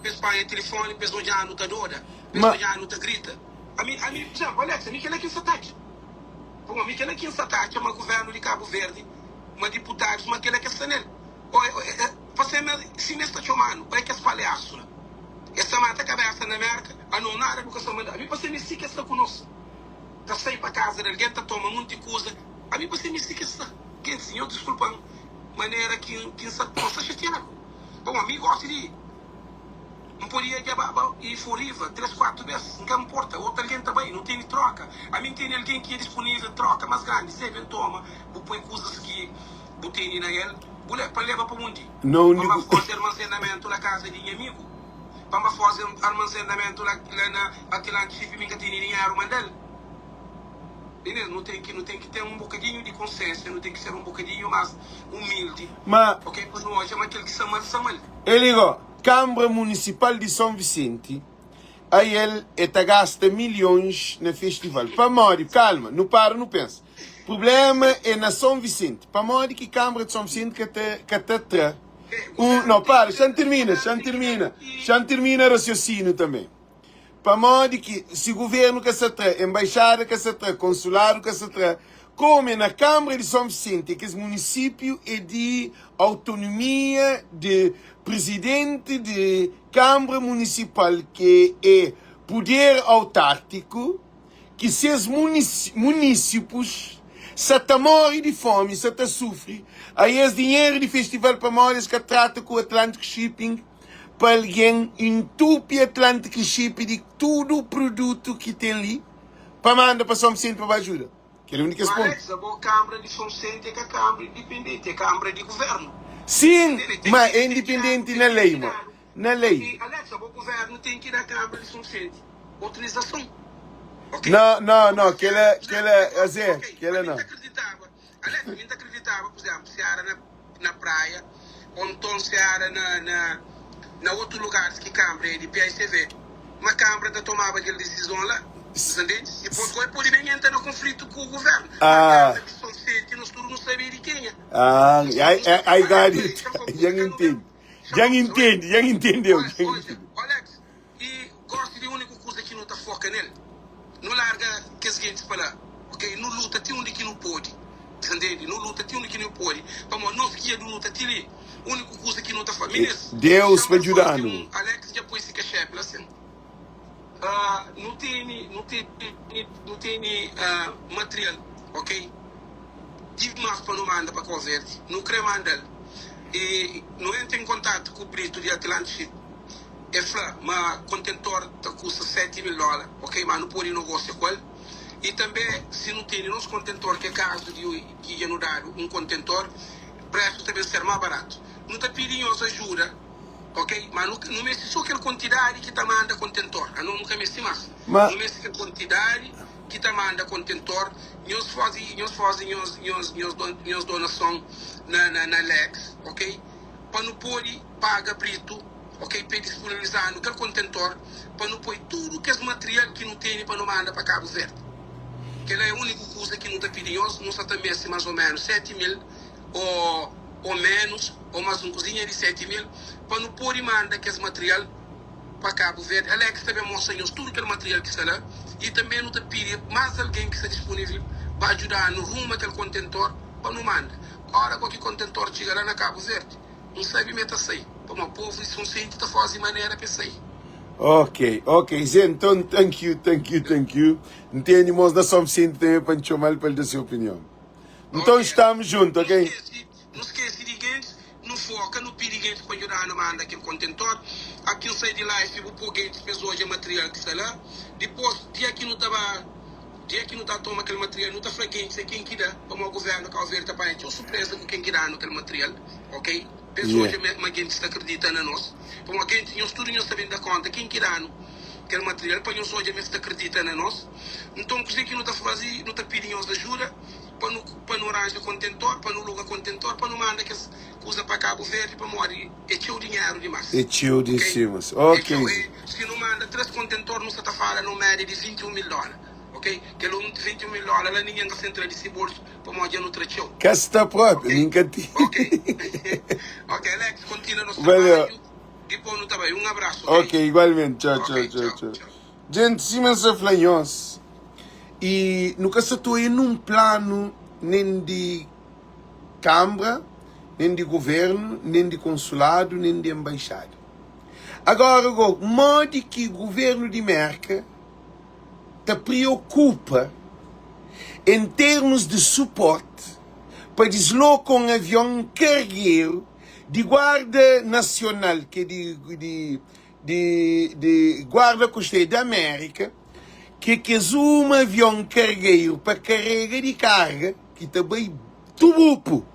pessoal em telefone, pessoal já não está dora, pessoal já não está grita. A mim, por exemplo, Alex, a mim que é quem se ataque. A mim que é quem se ataque, é um governo de Cabo Verde, uma deputada, uma que é que está nele. Você se me está chamando, é que é palhaço, Essa mata cabeça na América, a não nada porque só manda. A mim você me siga essa conosco. Tá sair para casa, alguém tá toma muita coisa. A mim você me siga essa. Quem senhor desculpa, maneira que se possa chatear. Bom, amigo gosta de não podia ir foriva 3, 4 vezes, não importa. Outro alguém também, não tem troca. A mim tem alguém que é disponível troca mais grande. Se ele toma, vou pôr coisas que botei na ele, para levar para o mundo. Não, para fazer armazenamento na casa de amigo. Para fazer armazenamento lá na aquele chip que tem dinheiro mandel. Não tem que ter um bocadinho de consciência, não tem que ser um bocadinho mais humilde. Mas, ok, por nós, é aquele que chama de Samuel. Ele digo, Câmara Municipal de São Vicente, aí ele gasta milhões no festival. Para Mori, calma, não para, não pensa. O problema é na São Vicente. Para Mori que a Câmara de São Vicente que te não, para, já termina o raciocínio também. Para modo que se o governo que se traz, embaixada que se traz, consulado que se traz, como na Câmara de São Vicente, que esse município é de autonomia de presidente de Câmara Municipal, que é poder autárquico, que se os municípios se morrem de fome, se sofrem, aí esse dinheiro de festival para morrer que trata com o Atlantic Shipping, para alguém entupe Atlantic Shipping de todo o produto que tem ali, para mandar para São Vicente para ajuda. Que é a única resposta. Mas a Câmara de São Vicente é a Câmara independente, é a Câmara de governo. Sim, mas é independente na lei, mano. Na lei. Alex, o governo tem que ir à Câmara de São Vicente. Autorização. Okay? Não, que ela não. Alex, eu acreditava, por exemplo, se era na praia, ou então se era na outro lugar que Câmara é de PICV. Uma Câmara da tomava aquela decisão lá, entende? E depois pode bem entrar no conflito com o governo. A Câmara de São Vicente, nós todos não sabemos de quem é. I got it. Já entendeu. Alex, e gosto de única coisa que não está foca nele. Não larga que as gente para lá, ok? Não luta tem onde que não pode, entende? Não luta tem onde que não pode. Vamos, nós que é do luta tem ali, a única coisa que não está fazendo. Deus vai ajudar. Alex já pôs que chefe assim. Não tem material, ok? Demais para não mandar para converte, não quer mandar. E não entra em contato com o Brito de Atlântico. É fala, mas contentor custa $7.000, ok? Mas não pode negócio com ele. E também, se não tem nosso contentor, que é caso de que é no dado um contentor, preço também ser mais barato. Não está pedindo ajuda, ok? Mas não mexe só aquela quantidade que está manda contentor. Não nunca mexe mais. Não mexe aquela quantidade que está manda contentor. Nós fazemos donação na Lex, ok? Para não pode pagar Brito, ok? Para disponibilizar no contentor, para não pôr tudo que é material que não tem para não mandar para Cabo Verde. Que é a única coisa que não está pedindo, não está também mais ou menos 7.000 ou menos, ou mais uma cozinha de 7.000, para não pôr e mandar que é material para Cabo Verde. Alex também mostra tudo aquele material que está lá, e também não está pedindo mais alguém que está disponível para ajudar no rumo aquele contentor para não mandar. Ora, qualquer contentor chega lá na Cabo Verde, não sabe meter sair. Para o povo, isso não sente, está fazendo maneira para sair. Ok, Zé, então, thank you. Entende, irmãos da São Vicente também para te chamar para dar sua opinião. Então, okay. Estamos juntos, ok? Não esquece de gente, não foca, não pede gente para ajudar a mandar aquele contentor. Aqui eu saí de lá e vou pôr gente pessoas de material que está lá. Depois, dia que não está tomando aquele material, não está frequente, quem que dá, para o governo, que o governo está para uma surpresa com quem que dá aquele material, ok? Pessoas que gente está acreditando em nós. Como a gente, nós tudo sabemos da conta, quem que dá aquele material, para nós hoje está acreditando em nós. Então, coisa que não está fazendo, não está pedindo ajuda, para não arranjar contentor, para não alugar contentor, para não mandar que coisa para Cabo Verde, para morrer, é teu dinheiro demais. É teu de cima, ok. Se não manda 3 contentores, não está falando no média de $21.000. Ok? Que é $21.000, lá ninguém está entrando nesse bolso para morrer no trecho. Que está próprio, ninguém tem. Ok, Alex, continua no trabalho. Depois no trabalho. Um abraço. Ok, igualmente. Tchau. Gente, Siemens é flanhos. E nunca se estou em um plano nem de Câmara, nem de governo, nem de consulado, nem de embaixada. Agora, o modo que o governo de América te preocupa em termos de suporte para deslocar um avião cargueiro de guarda nacional, que é de guarda costeira da América, que é um avião cargueiro para carrega de carga, que também tubupo.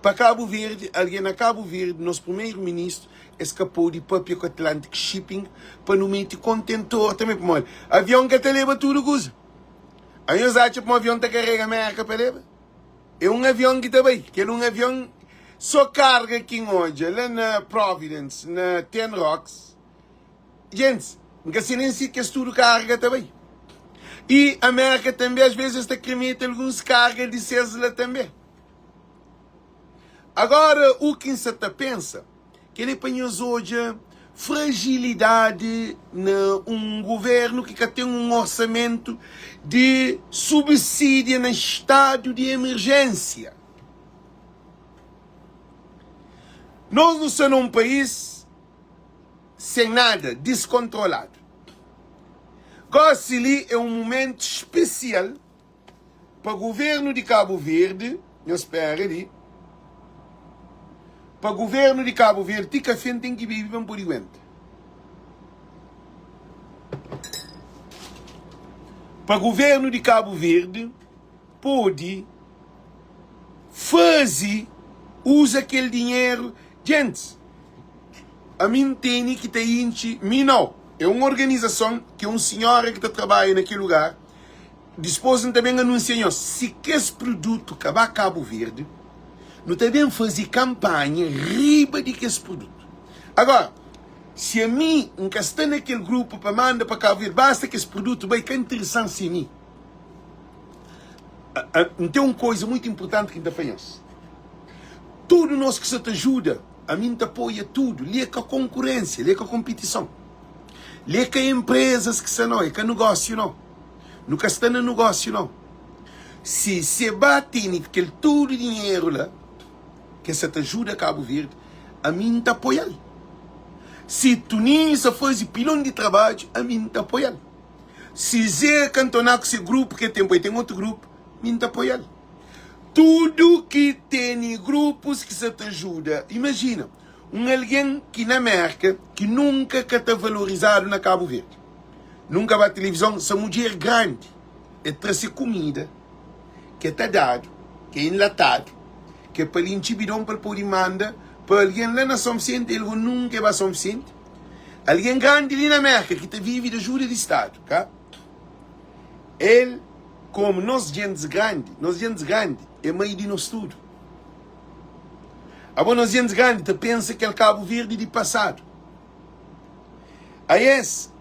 Para Cabo Verde, alguém na Cabo Verde, nosso primeiro-ministro, escapou de Papiaco Atlantic Shipping para não meter contentor também. Para avião que te leva tudo, coisa. Aí os acham que um avião te carrega a América para levar. É um avião que também, que é um avião só carga aqui hoje, lá na Providence, na Ten Rocks. Gente, nunca se nem sei que é tudo carga também. E a América também às vezes está cremando alguns cargas de César também. Agora, o que você pensa? Que ele põe hoje fragilidade num governo que tem um orçamento de subsídio no estado de emergência. Nós não somos um país sem nada, descontrolado. Gossili é um momento especial para o governo de Cabo Verde, eu espero ali, para o governo de Cabo Verde, tem que viver por enquanto. Para o governo de Cabo Verde, pode fazer, usa aquele dinheiro. Gente, a mim tem que ter mim não. É uma organização que é uma senhora que trabalha naquele lugar. Depois também anunciou, se que esse produto acabar Cabo Verde, não também fazer campanha riba de que esse produto. Agora, se a mim encastar naquele grupo para mandar para Cabo Verde, basta que esse produto vai que é interessante em mim. Então, uma coisa muito importante que ainda faz. Tudo nós que se te ajuda, a mim te apoia tudo. Lê com a concorrência, lê com a competição. Lê com empresas que se não, é com negócio não. Nunca está no negócio não. Se se bate naquele todo dinheiro lá, que se te ajuda a Cabo Verde, a mim te apoia. Se tu nem se faz pilão de trabalho, a mim te apoia. Se Zé cantonar com esse grupo que tem outro grupo, a mim te apoia. Tudo que tem grupos que se te ajuda. Imagina, alguém que na América, que nunca que te valorizado na Cabo Verde. Nunca vai à televisão, essa mulher grande, é trazer comida, que está dado, que é enlatado, que é para bidão para poder mandar, para alguém lá na São Vicente, ele nunca vai a São Vicente. Alguém grande ali na América, que vive de ajuda de Estado, tá? Ele, como nós gente grande, é meio de nós tudo. Agora nós gente grande, te pensa que é Cabo Verde de passado. Aí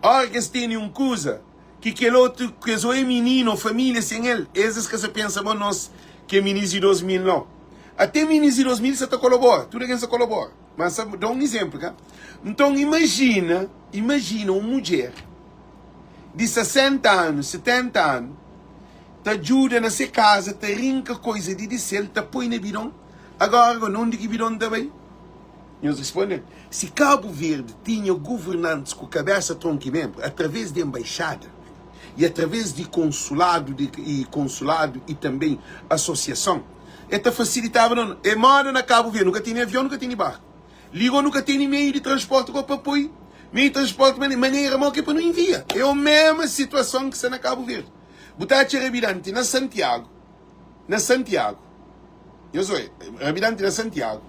hora que tem uma coisa, que aquele outro, que é menino, família sem ele, esses que se pensam, nós, que é menino de 2000, não. Até menino de 2000 você colabora, tudo que você colabora. Mas dá um exemplo, tá? Então imagina uma mulher de 60 anos, 70 anos, te ajuda nessa casa, te rinca coisa de dizer, te põe na bidão. Agora, não de que bidão também? Eles respondem, se Cabo Verde tinha governantes com cabeça, tronco e membro, através de embaixada, e através de consulado e também associação, esta facilitava, não. É mora na Cabo Verde, nunca tinha avião, nunca tinha barco. Ligou, nunca tinha meio de transporte para apoio. Meio de transporte, maneira mal que para não envia. É a mesma situação que está na Cabo Verde. Botar a Rabirante na Santiago. Eu sou Rabirante na Santiago.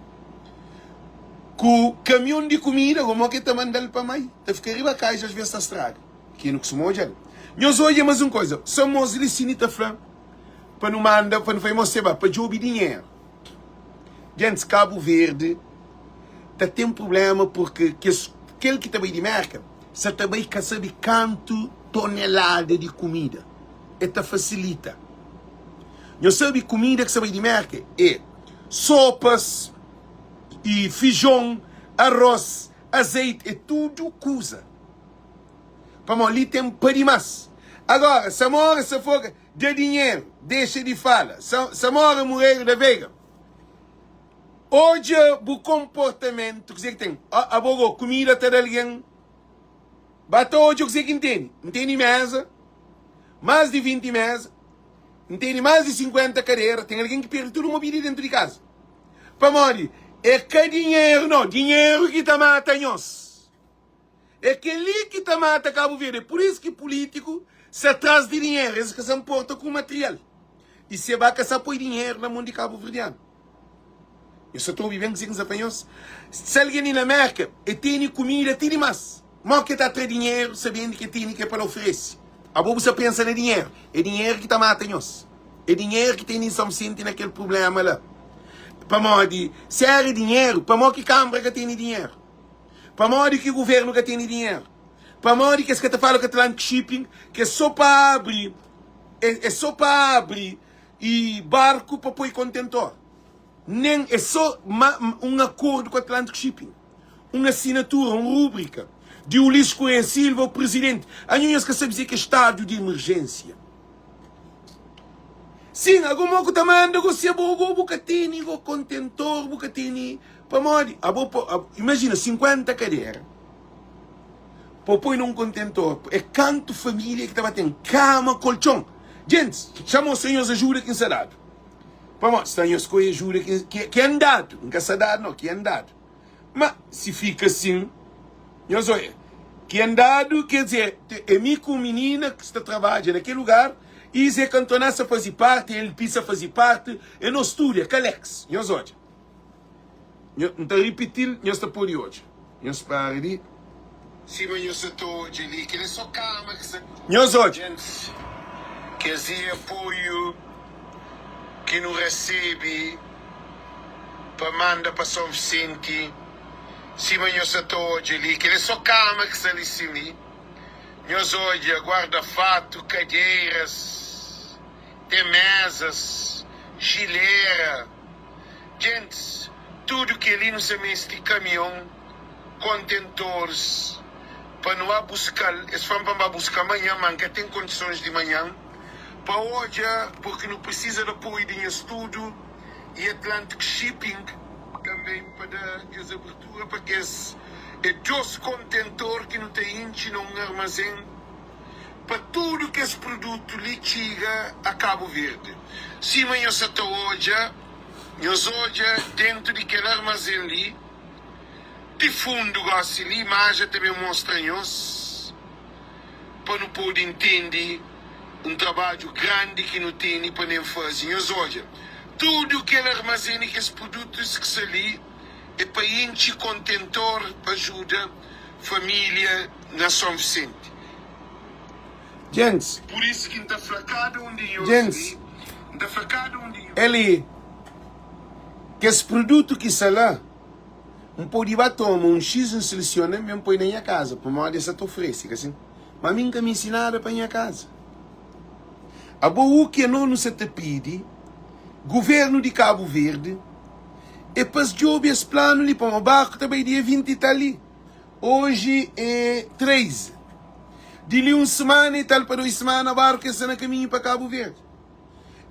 Com caminhão de comida, como que está mandando para mãe. Está ficando arriba a caixa, às vezes está estraga. Que não costuma olhar. Eu sou mais uma coisa. Somos licinita flan. Para não mandar, para não fazer mostrar, para jogar dinheiro. Gente, Cabo Verde tem um problema porque aquele que também de merca, você também quer saber quanto tonelada de comida. Esta facilita. Eu sei comida que você vai de merca é sopas e feijão, arroz, azeite, é tudo coisa. Para ali tem parimas. Agora, se mora, se for de dinheiro, deixa de fala. Se mora, morrer da vega. Hoje, o comportamento que tem, abogo, comida até alguém, bate hoje o que você entende. Entende mesa, mais de 20 mesas, entende mais de 50 cadeiras, tem alguém que perde tudo mobília dentro de casa. Para morrer, é que dinheiro, não, dinheiro que tá mata nós. É aquele que tá mata Cabo Verde. Por isso que político se atrás de dinheiro, eles que se importam com material. E se vai que se põe dinheiro na mão de Cabo Verdeano. Eu só estou vivendo com os apanhos. Se alguém na América e tem comida, tem mais. Mas que está a ter dinheiro, sabendo que tem que para oferecer. A boa você pensa no dinheiro. É dinheiro que está matando nós. É dinheiro que tem São Vicente naquele problema lá. Para morrer, se é dinheiro, para morrer que Câmara que tem dinheiro. Para morrer que o governo que tem dinheiro. Para morrer que as que te falam que Atlantic Shipping, que é só para abrir, é só para abrir e barco para pôr contentor. Nem é só um acordo com o Atlantic Shipping. Uma assinatura, uma rúbrica de Ulisses Correia Silva, o presidente. A gente que sabe dizer que é estado de emergência. Sim, alguma coisa também negocia bocatini, o contentor, bocatini, para morrer. Imagina, 50 cadeiras. Para pôr num contentor. É canto família que estava tendo cama, colchão. Gente, chamam os senhores ajuda aqui em Sadado. Vamos, senhores que ajuda que é andado. Nunca é Sadado, não, que é andado. Mas, se fica assim, eu sou que é andado, quer dizer, é mim com menina que está trabalhando naquele lugar, e se cantonasse a fazer parte, ele pisa fazer parte, e não estuda, que Alex, eu sou. Eu não estou repetindo, eu estou por hoje. Eu espero ali. Sim, mas eu estou ali, que ele só calma, que se... Eu sou. Que esse apoio que não recebe para mandar para São Vicente. Sim, mas eu estou ali, que ele só calma, que se ali sim. Nós hoje guarda-fato, cadeiras, tem mesas, gileira. Gente, tudo que ali no semestre de caminhão, contentores, para não buscar, eles vão para buscar amanhã, mas que tem condições de manhã, para hoje, porque não precisa de apoio de estudo, e Atlantic Shipping também para dar essa abertura, porque é dois contentores que não tem enche num armazém, para tudo que esse produto lhe chega a Cabo Verde. Sim, mas eu estou hoje, dentro daquele armazém ali, de fundo, gosto ali, imagem também mostra-nos, para não poder entender um trabalho grande que não tem para nem fazer. Hoje, tudo que ele armazena, que esses produtos que se ali, é para encher contentor, para ajudar família na São Vicente. Gente, por isso que está fracado onde eu gente, está fracado onde eu ele, que esse produto que está lá, um pode tomar um X em seleciona, mesmo põe na minha casa, para uma hora dessa te oferece, assim. Mas nunca me ensinaram para minha casa. A boa que não se te pede, governo de Cabo Verde, e para os jovens esse plano ali, para um barco também dia 20 está ali. Hoje é 13. De ali uma semana e tal, para 2 semanas, o barco está no caminho para Cabo Verde.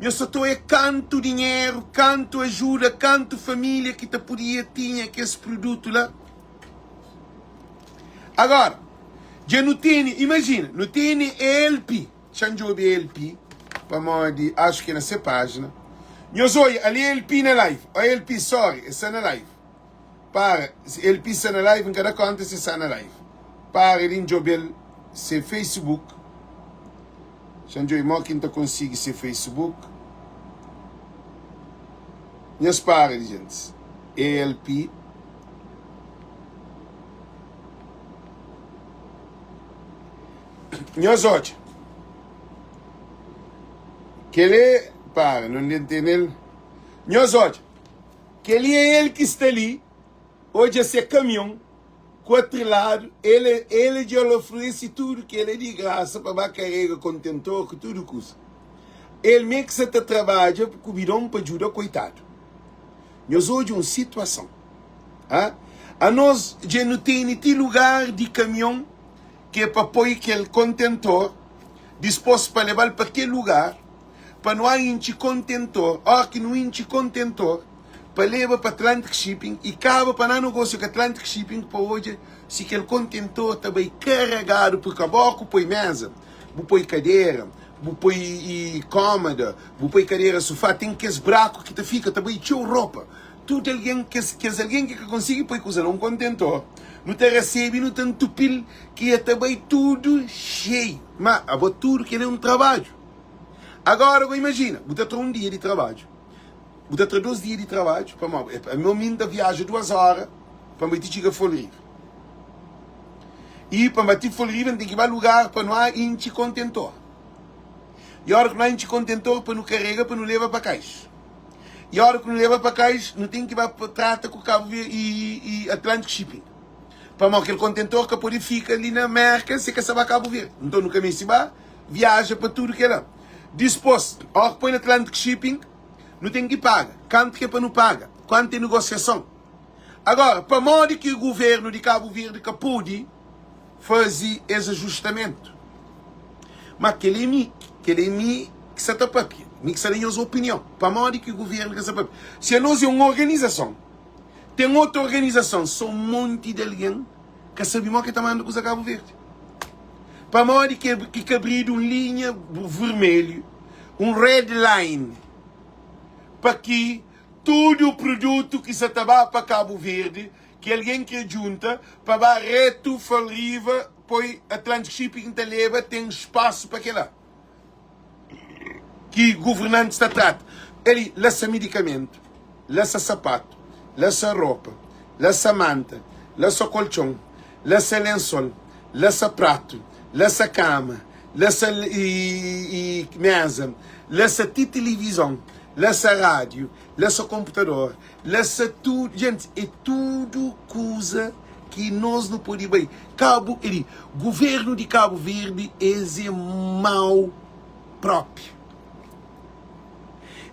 Eu só estou canto dinheiro, canto ajuda, canto família que te podia tinha que esse produto lá. Agora, já não tem, imagina, não tem ELP, chanjou de ELP, para morrer, acho que nessa página. Eu sou ali ELP na live, ou ELP, sorry, está na live. Para, ELP está na live, em cada conta está na live. Para, ele jobel, se Facebook. Chanjou, mal que não consigo ser Facebook. Nós para, gente. ELP. Nós hoje. Que ele, para, não entendeu? Nós hoje. Que ele é ele que está ali. Hoje esse caminhão, 4 lados, ele já oferece tudo que ele é de graça para carregar contentor, que tudo custa. Ele mesmo que você trabalha, porque o bidão para ajudar, coitado. Nós hoje uma situação. A nós já não tem nenhum lugar de caminhão que é para pôr aquele contentor disposto para levar para aquele lugar, para não encher contentor. Hora que não enche contentor, para levar para Atlantic Shipping e acaba para não negócio com Atlantic Shipping para hoje, se aquele contentor também carregado por caboco, põe mesa, põe cadeira, põe cômoda, põe cadeira sofá, tem que buraco que te fica também tio roupa. Tudo alguém que alguém que consiga põe usar um contentor. Não te recebe, não te entupir, que é também tudo cheio. Mas tudo que é um trabalho. Agora, imagina, você tem um dia de trabalho. Você tem 2 dias de trabalho. A meu minha viagem 2 horas para me chegar a Folha Livre. E para me Folha Livre tem que ir a lugar para não há inchi contentor. E a hora que não há inchi contentor, para não carregar, para não levar para caixa. E a hora que não leva para caixa, não tem que ir para trata com o Cabo Verde e Atlantic Shipping. Para aquele contentor que pode ficar ali na América, se quer saber Cabo Verde. Então, no caminho se vai, viaja para tudo que é lá. Disposto, a hora que põe no Atlantic Shipping, não tem que pagar. Quanto que é para não pagar? Quanto é negociação? Agora, para modo que o governo de Cabo Verde que pode fazer esse ajustamento. Mas que ele que se está papel. Me que se tem a sua opinião. Para modo que o governo que se papel. Se nós é uma organização, tem outra organização, são um monte de alguém que sabe o que está mandando com Cabo Verde. Para modo que abrir uma linha vermelha, um red line, para que todo o produto que se está para Cabo Verde, que alguém que junta, para reto, Falriva, põe Atlantic Shipping te leva, tem espaço para aquilo lá. Que o governante está tratando. Ele lança medicamento, lança sapato, lança roupa, lança manta, lança colchão, lança lençol, lança prato, lança cama, lança mesa, lança televisão, lança rádio, lança computador, lança tudo. Gente, é tudo coisa que nós não podemos ver. Governo de Cabo Verde é mal próprio.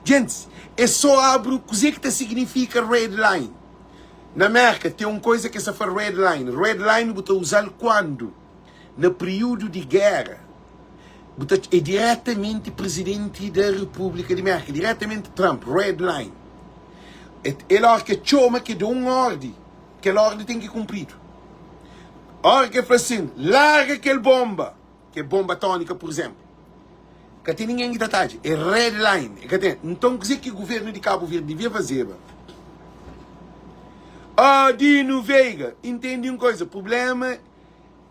Gente, é só abro o que significa red line. Na América tem uma coisa que se faz red line. Red line você usa quando? No período de guerra. Você é diretamente presidente da República de América, diretamente Trump, red line. É a hora que chama que dá uma ordem, que a ordem tem que cumprir. A hora que fala assim, larga aquela bomba, que é bomba atômica, por exemplo. Que tem ninguém que está é red line. Então, quer dizer que o governo de Cabo Verde devia fazer. Dino Veiga, entende uma coisa, o problema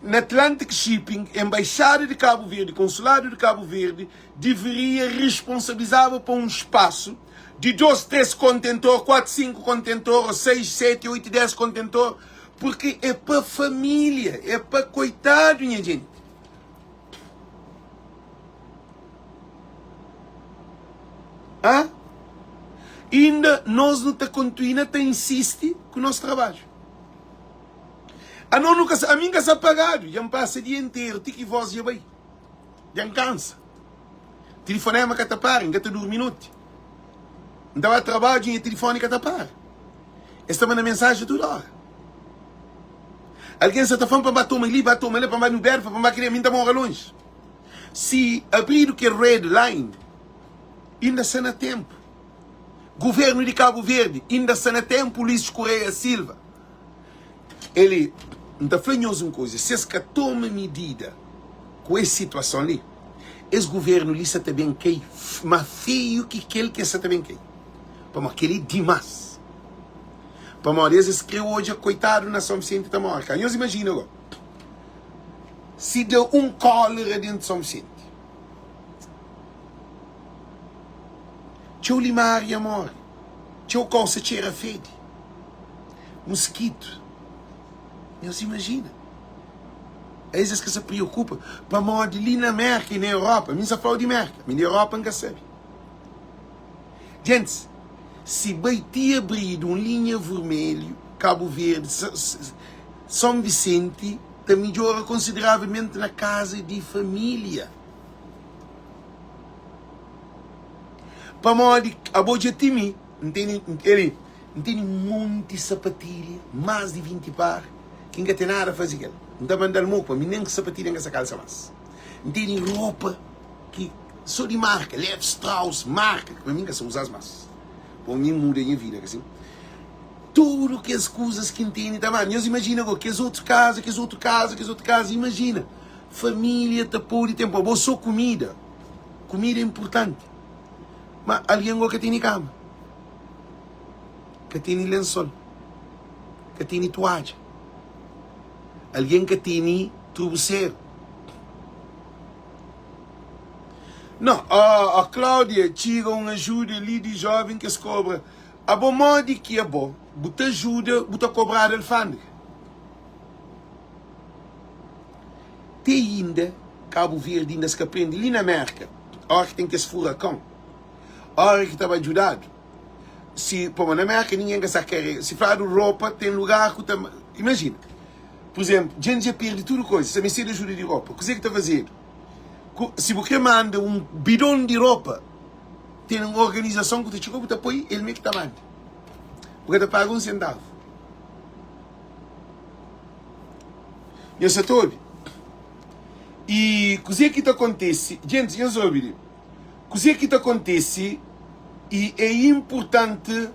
na Atlantic Shipping, Embaixada de Cabo Verde, Consulado de Cabo Verde, deveria responsabilizar por um espaço de 2, 3 contentores, 4, 5 contentores, 6, 7, 8, 10 contentores, porque é para família, é para coitado, minha gente. Ainda nós não está continuando a insistir com o nosso trabalho. A mim nunca se ha pagado. Já me passa o dia inteiro, tique voz já vai. Já me cansa. Telefonema que te parem, que te 2 minutos. Então a trabalho e telefone que te para. Esta manda mensagem toda hora. Alguém se está falando para bater uma ali, para bater no berro, para querer mim morrer longe. Se abrir o que é red line, ainda se na tempo. Governo de Cabo Verde, ainda se na tempo, Luís Correia Silva. Ele está falando uma coisa, se você toma medida com essa situação ali, esse governo ali está bem quem, mas feio que aquele que está bem quem. Para aquele demais. Para uma vez escreveu hoje, coitado na São Vicente da Morca. Eu imagino agora. Se deu um cólera dentro de São Vicente. Tchau limar e amor. Tchau calça cheira fede. Mosquito. Deus imagina. É isso que se preocupa. Para morrer ali na América e na Europa. Minha só fala de América. Mas na Europa nunca sabe. Gente, se bater abrir uma linha vermelha, Cabo Verde, São Vicente, também melhora consideravelmente na casa de família. Para morrer, a boja time, entende um monte de sapatilha, mais de 20 par, que não tem nada a fazer aquilo. Não está mandando roupa, mas nem que sapatilha nessa calça mais. Entende roupa que só de marca, Lev Strauss, marca, que para mim que se usa mais. Para mim muda a minha vida, assim. tudo que as coisas que tem também. Nós imaginamos que as outras casas, imagina. Família, tá por tempo. Boa só comida. Comida é importante. Mas alguém que tem cama. Que tem lençol. Que tem toalha. Alguém que tem travesseiro. Não, a Cláudia tira uma ajuda ali de jovem que se cobra. A bom modo que é bom, você ajuda, você cobrar a alfândega. Tem ainda, Cabo Verde ainda se aprende ali na América, a hora que tem que se furacão, a hora que estava ajudado. Se, pô, na América ninguém quer saber, se falar de Europa, tem lugar que está... Imagina, por exemplo, gente já perde tudo coisa, se a missão de ajuda de Europa, o que é que está fazendo? Se você manda um bidão de roupa, tem uma organização que te chegou, você põe ele mesmo que está mandando. Porque te paga $1. Eu sei tudo. E o que acontece? Gente, eu soube. O que acontece e é importante.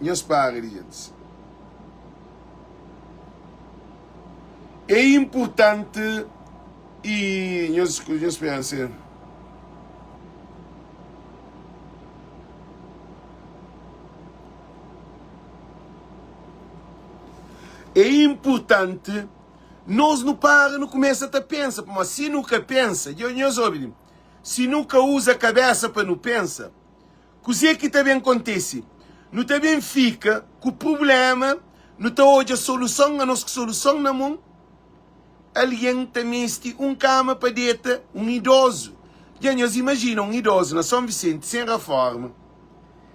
Eu espero, gente. É importante e eu espero ser. É importante nós não para, não começa a pensar, mas se nunca pensa, se nunca usa a cabeça para não pensar, o que também acontece? Não também fica com o problema, não está hoje a solução, a nossa solução na mão. Alguém também tem cama para deitar, um idoso. Eles imaginam um idoso na São Vicente, sem reforma,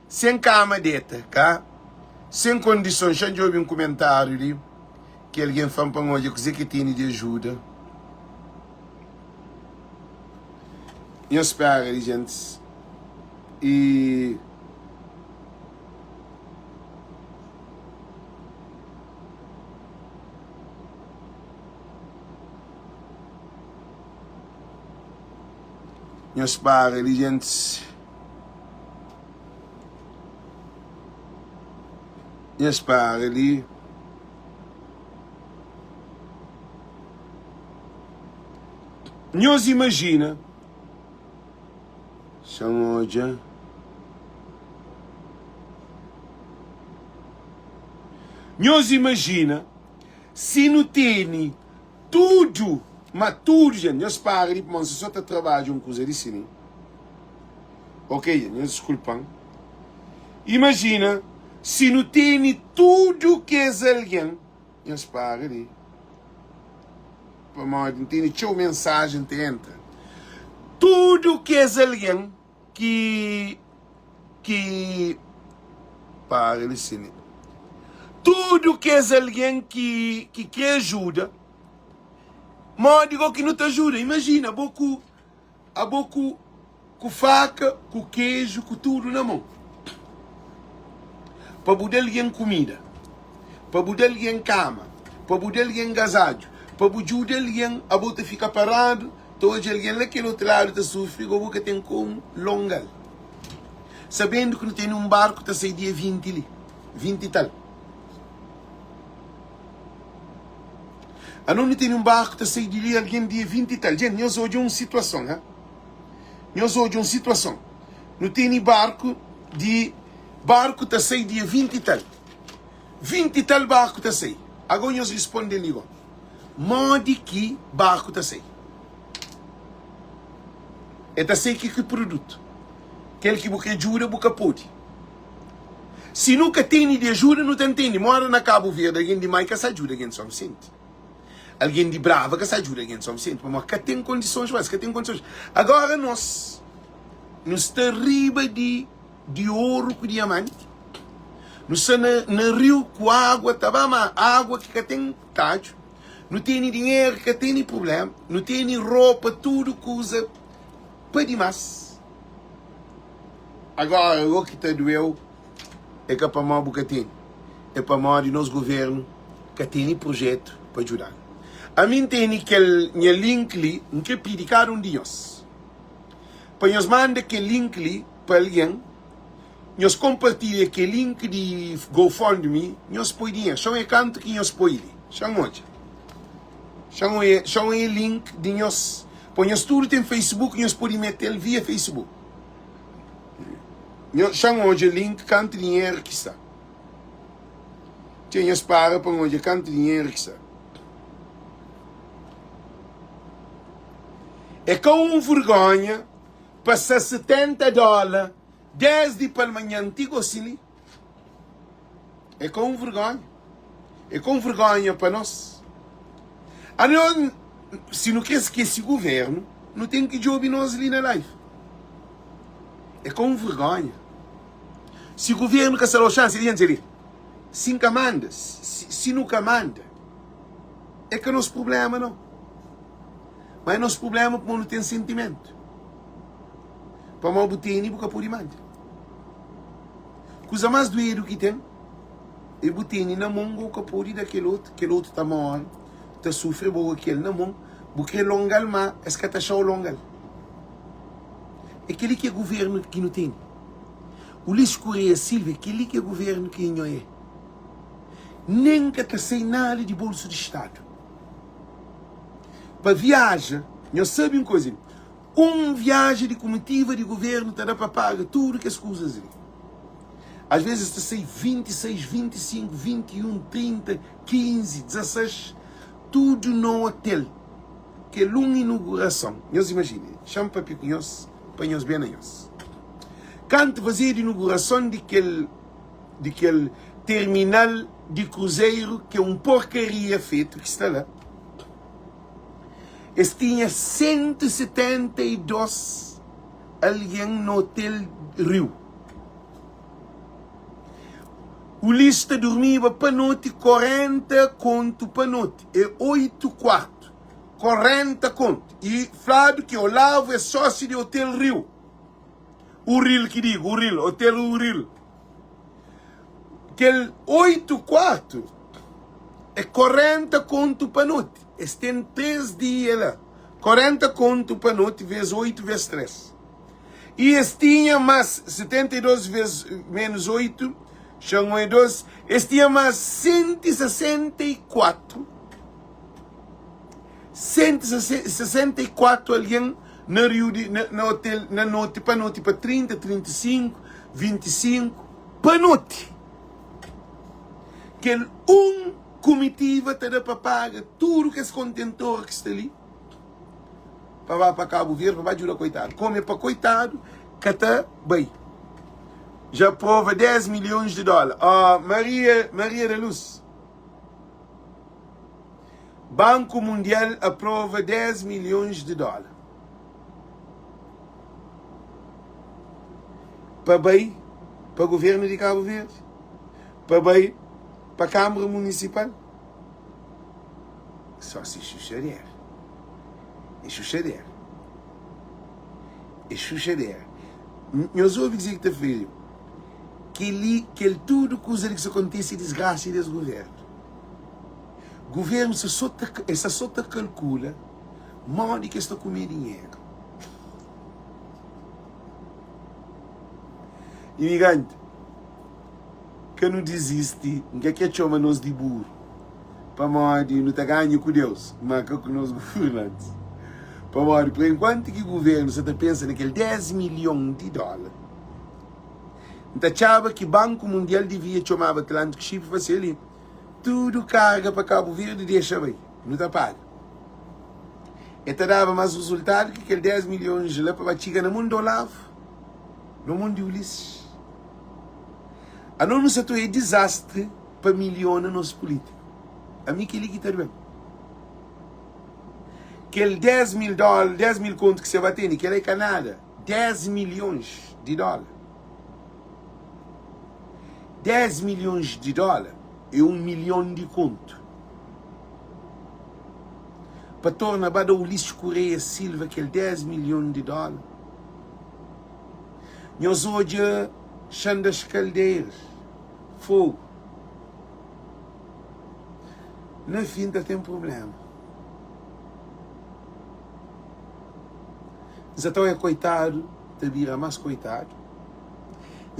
sem cama deita, cá, sem condições. Já ouvi um comentário ali, que alguém fala para hoje, o que tem de ajuda. Eu espero, gente, e... Eu espero, gente. Eu espero ali. Nós imagina. Chamoja. Nós imagina se não tem tudo. Mas tudo, gente, eu espero, mas se só está trabalhando uma coisa assim. Ok, gente, desculpem. Imagina, se não tem tudo que é alguém, eu espero ali. Para não tem nenhuma mensagem que entra. Tudo que é alguém que para ele sim. Tudo que é alguém que quer ajuda. Mas digo que não te ajuda. Imagina, a boca com faca, com queijo, com tudo na mão. Para poder alguém comida. Para poder alguém cama. Para poder alguém agasalho. Para poder alguém a boca fica parado. Todo alguém naquele outro lado está sofrendo. A boca tem como longa. Sabendo que não tem um barco que está saindo dia 20 ali. 20 e tal. A não tem um barco que está saindo ali alguém dia 20 e tal. Gente, nós hoje uma situação, hein? Nós hoje uma situação. Não tem barco que está saindo dia 20 e tal. 20 e tal barco está saindo. Agora nós respondemos ali. Mode que barco está saindo. É está saindo que produto. Aquele que você ajuda, você pode. Se nunca tem de ajuda, não tem. Mora na Cabo Verde, alguém de mais que se ajuda, alguém só me sente. Alguém de Brava que se ajuda, alguém só me sente. Mas que tem condições, que tem condições. Agora nós está riba de ouro com diamante. Nós estamos no rio com água, mas água que tem tádio. Não tem dinheiro, que tem problema. Não tem roupa, tudo que usa para demais. Agora, o que está doeu é que para nós que tem. É para nós de nosso governo que tem projeto para ajudar. A mim tem aquele link ali, que pedir cada de nós. Para nós mandar aquele link ali para alguém nós compartilha que link de GoFundMe, nós põe dinheiro. São é canto que nós põe ali. São hoje. São é link de nós. Põe nós tudo tem Facebook, nós podemos meter via Facebook. São hoje link, canto dinheiro que está. Tinha para hoje, canto dinheiro que está. É com vergonha, passar $70, 10 de pela manhã, antigo assim. É com vergonha. É com vergonha para nós. Não, se não quer esquecer o governo, não tem que ouvir nós ali na live. É com vergonha. Se o governo quer ser a chance, ele diz se nunca manda, se nunca manda, é que é nosso problema, não. Mas é nosso problema porque não tem sentimento. Para mal botar em boca por imagem. Coisa mais doída que tem é botar na mão boca por daquele outro está morrendo, está sofrendo boa aquele na mão, porque é longal, mas é que está achando longal. É aquele que é governo que não tem. O Luís Correia Silva, aquele que é governo que não é. Nem que está sem nada de bolso de Estado. Para viajar, nós sabemos uma coisa. Viagem de comitiva de governo está para pagar tudo que as coisas ali. Às vezes está sem 26, 25, 21, 30, 15, 16, tudo no hotel. Que é uma inauguração. Nós imaginemos, chama para nós, para nós bem a nós. Quando fazer a inauguração daquele terminal de cruzeiro, que é uma porcaria feito, que está lá. Eles tinham 172 alguém no Hotel Rio. O lista dormia para noite 40 conto para noite. É 8 quartos. 40 conto. E Flávio que Olavo é sócio de Hotel Rio. O Rio que digo, o Rio, Hotel Rio. Aquele 8 quartos é 40 conto para noite. Eles têm 3 dias lá. 40 conto para noite, vezes 8, vezes 3. E eles tinham mais 72 vezes menos 8, chamam 12. Eles tinham mais 164. 164 alguém no Rio, no hotel, na noite para 30, 35, 25, para noite. Que comitiva te dá para pagar tudo que esse contentor que está ali. Para Cabo Verde, para ajudar coitado. Como é para coitado, que está bem. Já aprova $10 milhões. Maria da Luz. Banco Mundial aprova $10 milhões. Para bem, para o governo de Cabo Verde. Para bem, para a Câmara Municipal. Só se chucharear. É chucharear. É chucharear. Nós ouvimos dizer que está feio. Que tudo coisa que acontece desgraça desse governo. O governo só calcula onde que está comendo dinheiro. Imigrante, que não desiste, que chama nós de burro. Para morrer, não está ganhando com Deus, mas com nós governantes. Para morrer, por enquanto que o governo está pensando naquele $10 milhões. Então, achava que o Banco Mundial devia chamar o Atlântico Chip para ser ali. Tudo carga para Cabo Verde e deixa bem. Não está pago. E te dava mais resultado que aquele $10 milhões lá para chegar no mundo do Olavo, no mundo de Ulisses. A não ser que é desastre para milhões nos políticos. A mim que ele está bem. Aquele $10 mil, 10 mil conto que você vai ter, que ele é Canadá, $10 milhões. $10 milhões é $1 milhão de conto. Para tornar para o Luís Correia Silva aquele $10 milhões. Nós hoje chamamos das caldeiras, fogo. No fim tem problema. Então é coitado, te vira mais coitado.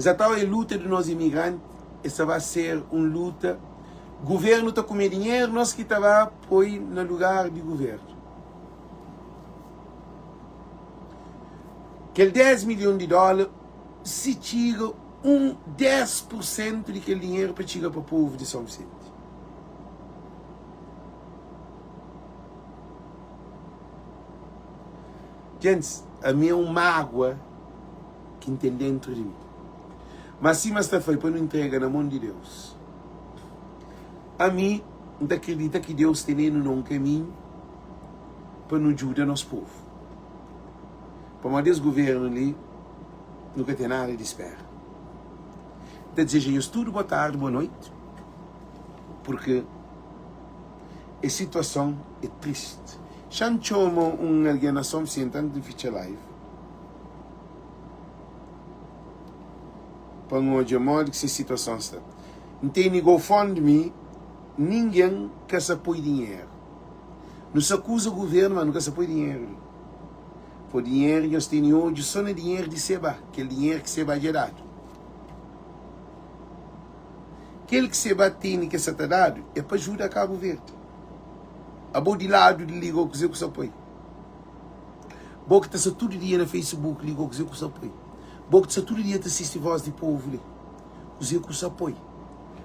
Essa tal é a luta de nós imigrantes. Essa vai ser uma luta. O governo está com dinheiro, nós que estava põe no lugar de governo. Aquele 10 milhões de dólares, se tira 10% daquele dinheiro para tirar para o povo de São Vicente. Gente, a minha é uma mágoa que tem dentro de mim. Mas sim, mas foi para não entregar na mão de Deus. A mim, não acredita que Deus tem um caminho para não ajudar nosso povo. Para mandar esse governo ali, nunca tem nada de espera. Então, desejo tudo boa tarde, boa noite, porque a situação é triste. Já não chamo alguém na São Vicente antes de ficar live. Para hoje, a modo que essa situação está. Não tem ninguém GoFundMe, ninguém quer se apoiar dinheiro. Não se acusa o governo, mas não quer se apoiar dinheiro. Por dinheiro que nós temos hoje, só não é dinheiro de Seba, aquele dinheiro que Seba é gerado. Aquele que Seba tem que se está dado é para ajudar a Cabo Verde. A boa de lado de ligou com o seu apoio. Boa que está todo dia no Facebook, ligou com o seu apoio. Boa que está todo dia assiste Voz de Povo ali. Usei com o seu apoio.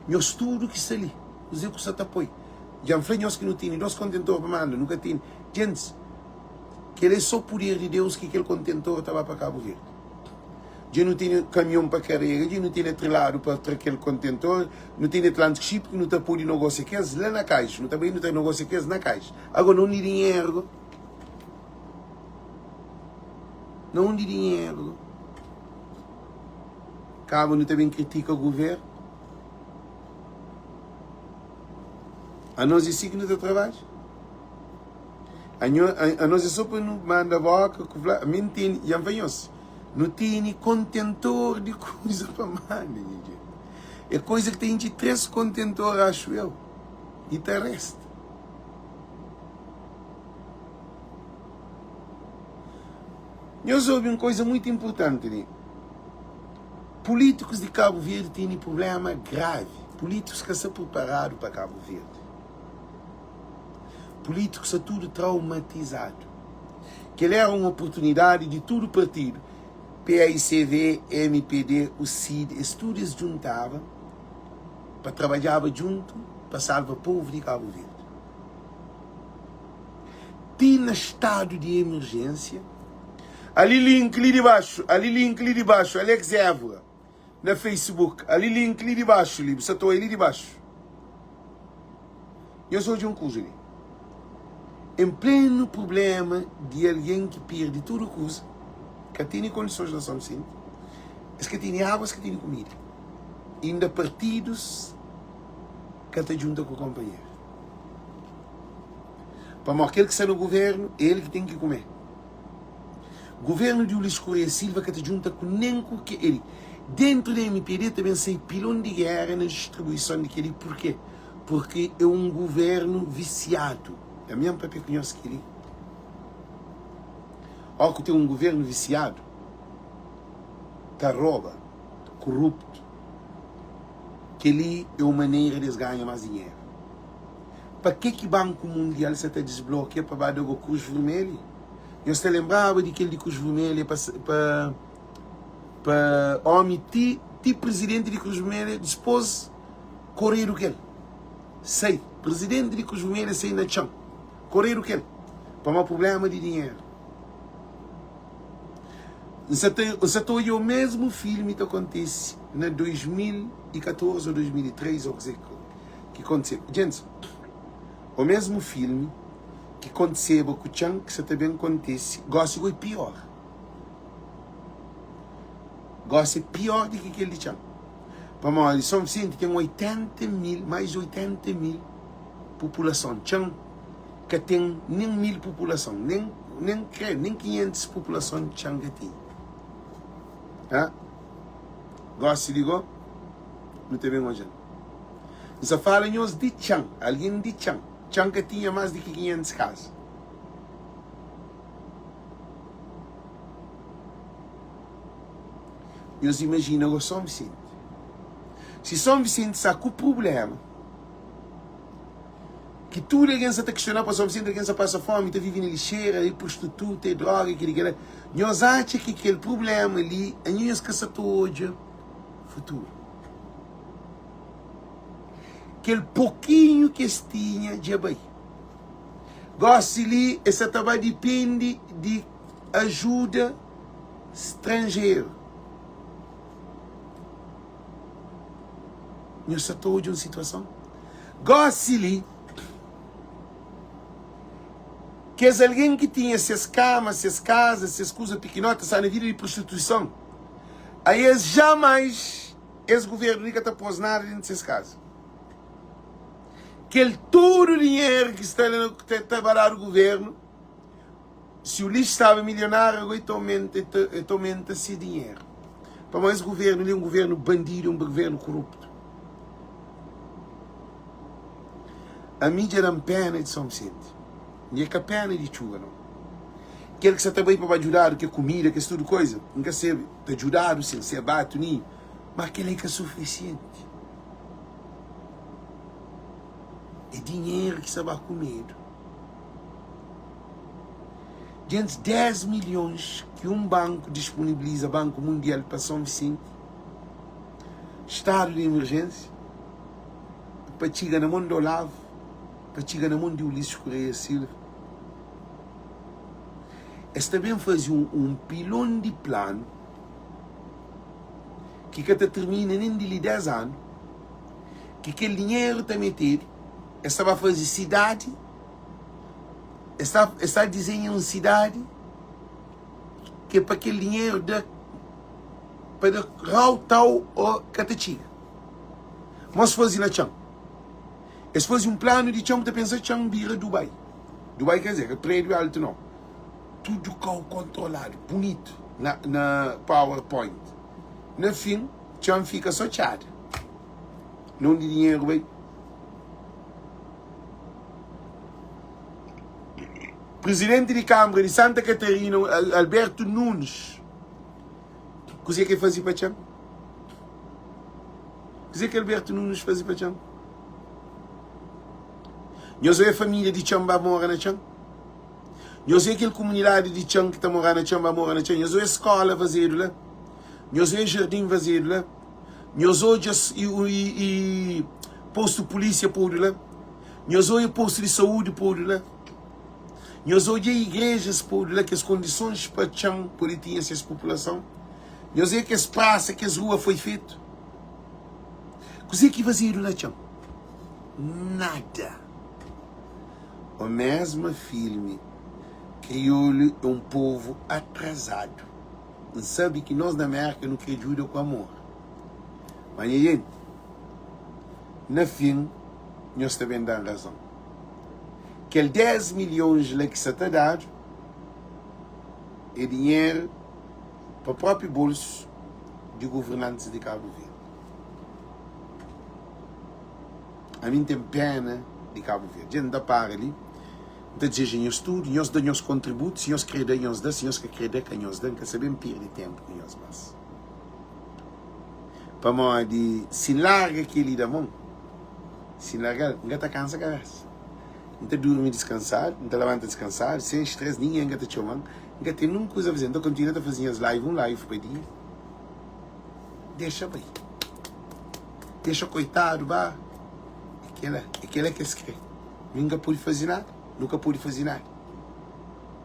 Meu estudo que está ali. Usei com o seu apoio. Já falei nós que não tem, nós contentores para mandar, nunca tem. Gente, que ele é só o poder de Deus que aquele contentor estava para Cabo Verde. Já não tem caminhão para carregar, já não tem trilado para aquele contentor, não tem Atlantic Ship, que não está por negócio que é lá na caixa, não também não tem negócio que é na caixa. Agora não tem dinheiro. Não tem dinheiro. Cabo não também critica o governo. A nós é assim que não tem trabalho. A nós é só para não mandar boca, mentira, já venhamos. Não tem contentor de coisa para mandar. É coisa que tem de 3 contentores, acho eu. E te resta. Eu soube uma coisa muito importante ali. Políticos de Cabo Verde têm um problema grave. Políticos que estão preparados para Cabo Verde. Políticos são tudo traumatizado. Que ele era uma oportunidade de todo partido. PAICV, MPD, o CID, eles todos juntavam para trabalhar junto para salvar o povo de Cabo Verde. Tinha estado de emergência. Ali link ali de baixo, Alex Évora, na Facebook. Ali link ali de baixo, você estou ali de baixo. Eu sou de um curso ali. Em pleno problema de alguém que perde tudo coisa, que tem condições de São Vicente, que tem água, que tem comida. E ainda partidos que está junto com o companheiro. Para aquele que está no governo, ele que tem que comer. O governo de Ulisses Correia Silva que está junto com nem com que ele. Dentro da MPD também sai pilão de guerra na distribuição daquele. Por quê? Porque é um governo viciado. É a minha própria conhece que ele. Ó, que tem um governo viciado, que rouba, corrupto, que ali é uma maneira de eles ganhar mais dinheiro. Para que o Banco Mundial se está desbloqueando para dar o Cruz Vermelho? Eu se lembrava de aquele de Cruz Vermelho para omitir tipo presidente de Cruz Vermelha depois correr o que ele. Sei, presidente de Cruz Vermelha sei na chão. Correr o que ele. Para um problema de dinheiro. Você o mesmo filme que acontece em 2014 ou 2003 ou que aconteceu. Gente, o mesmo filme que aconteceu com o Chan, que também acontece, gosta de pior. Gosta pior do que aquele de Chan. Para São Vicente tem 80 mil, mais de 80 mil população. Chan, que tem nem 1000 população, nem 500 população de Chan que tem. Gosta de ligar? Não tem bem hoje. Só falam de Chan, alguém de Chan. Chan que tinha mais de 500 casas. nós imaginamos São Vicente. Se São Vicente está com o problema, que tudo alguém está a questionar para São Vicente, alguém está passa fome, está vivendo em lixeira, e prostituta, e droga, que nós achamos que aquele problema ali, a nós que está hoje, futuro. Aquele pouquinho que se tinha de abaixo. Gosto ali, essa também depende de ajuda estrangeira. Nós estamos hoje em uma situação. Gosto ali, que é alguém que tinha essas camas, essas casas, essas coisas pequenotas, na vida de prostituição. Aí jamais esse governo nunca está pôs nada dentro dessas casas. Que todo o dinheiro que está a trabalhar o governo, se o lixo estava milionário, agora aumenta esse dinheiro. Para mais o governo, ele é um governo bandido, um governo corrupto. A mídia não pena de São Vicente. Não é que a pena de chuva, não. Aquele que está também para ajudar, que é comida, que é tudo coisa. Nunca se ajudar, sem se abate, nem. Mas aquele que é suficiente. É dinheiro que se vai comer. Gente, 10 milhões que um banco disponibiliza, Banco Mundial para São Vicente, estado de emergência, para chegar na mão do Olavo, para chegar na mão de Ulisses Correia Silva. Eles também fazem um pilão de plano que até termina nem de 10 anos, que aquele dinheiro também ter, esta vai fazer cidade, está desenhando uma cidade que é para aquele dinheiro para rautar o Catachiga. Mas fazem na chão. Eles fazem um plano de chão para pensar chão vira Dubai. Dubai quer dizer que prédio alto não. Tudo controlado, bonito, na PowerPoint. No fim, chão fica soteado. Não de dinheiro bem. Presidente de Câmara de Santa Catarina, Alberto Nunes. O que é que fazia para chão? O que é que Alberto Nunes fazia para chão? Nós é a família de chão vai morar na chão? Nós é aquela comunidade de chão que está morando na chão vai morar na chão? Nós é a escola fazer lá? Nós é o jardim fazer lá? Nós hoje e posto de polícia por lá? Nós hoje posto de saúde por lá? Nós hoje igrejas por lá que as condições para chão por ter essa população? Nós é que as praças, que as ruas foi feito? O que fazer na chão? Nada. O mesmo filme criou um povo atrasado. Não sabe que nós na América não acreditamos com amor. Mas, gente, no fim, nós também damos razão. Aquele 10 milhões lá que se está dado é dinheiro para o próprio bolso de governantes de Cabo Verde. A mim tem pena de Cabo Verde. A gente dá para ali. Então, nós tudo, nós damos contributos, se nós queremos dar, se nós queremos que nós damos, que sabemos perder tempo com nós. Mas, para nós, se larga aquele da mão, se larga, não está cansado a cabeça. Não está dormir descansado, não está levantando descansado, sem estresse, ninguém está chamando, não tem nunca coisa a fazer. Então, continua a fazer as lives, um live por dia. Deixa bem. Deixa coitado, vá. Aquela que escreve. Nunca pude fazer nada. Nunca pude fazer nada.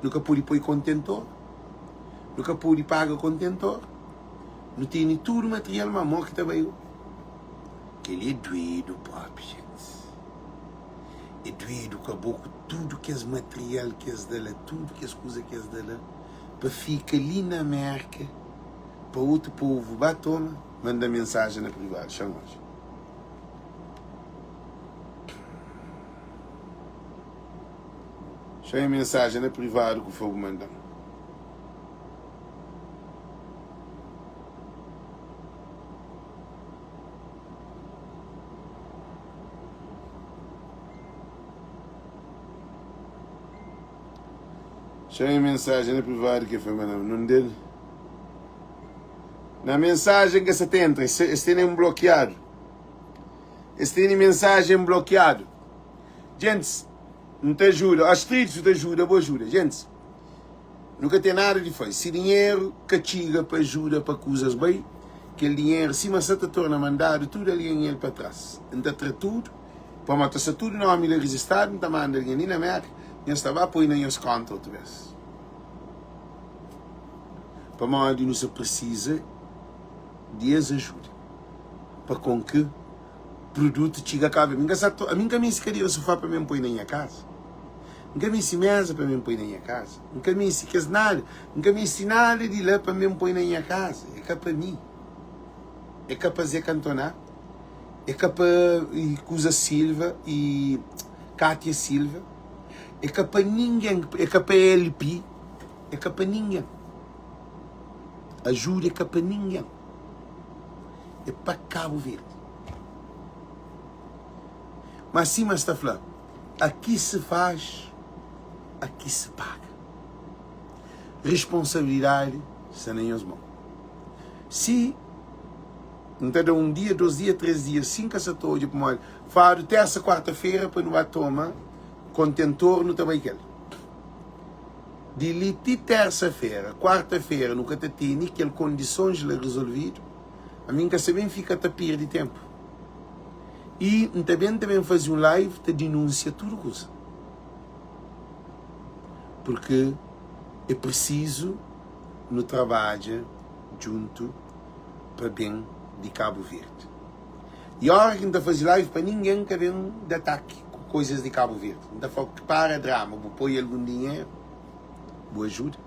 Nunca pude pôr contentor. Nunca pude pagar contentor. Não tem tudo material, mas morre que também. Que ele é doido, papi, gente. É doido, acabou com tudo que é material que é dela, tudo que as coisas que é dela, para ficar ali na América, para outro povo, vai toma, manda mensagem na privada, chama-nos. Chama mensagem na privada que o fogo manda. Chama mensagem na privada que foi mandado. O nome dele? Na mensagem que você entra, este tem um bloqueado. Este tem mensagem bloqueado. Gente, não te ajuda. As streets te ajuda, boa ajuda. Gente, nunca tem nada de fazer. Se dinheiro castiga para ajuda para coisas bem, aquele dinheiro, se você te torna mandado, tudo ali em ele para trás. Então, tudo, para matar-se tudo, não há milho resistado, não está mandando ninguém nem na merda, não estava a pôr nem os contas outra vez. Para onde não se precisa de ajuda. Para com que produto chega a cabo. A mim caminho se queria o sofá para mim pôr na minha casa. Não caminho se mesa para mim pôr na minha casa. Não caminho se quer nada. Não caminho se nada de lá para mim pôr na minha casa. É cá para mim. É cá para Zé Cantoná. É cá para Cusa Silva e Cátia Silva. É cá para ninguém. É cá para LP. É cá para ninguém. Ajuda é cá para ninguém. É para Cabo Verde. Mas sim, mas está falando. Aqui se faz, aqui se paga. Responsabilidade está nem as mãos. Se então um dia, 2 dias, 3 dias, 5 essa toda, faro terça, quarta-feira, para não tomar contentor no também aquele. De liti terça-feira, quarta-feira, nunca te tem aquelas condições de resolvido, a mim que se bem fica a tapir de tempo. E também fazer um live de denúncia tudo coisa. Porque é preciso no trabalho junto para bem de Cabo Verde. E a hora que não fazer live para ninguém que vem de ataque com coisas de Cabo Verde. Não fala que para drama, vou pôr algum dinheiro, boa ajuda.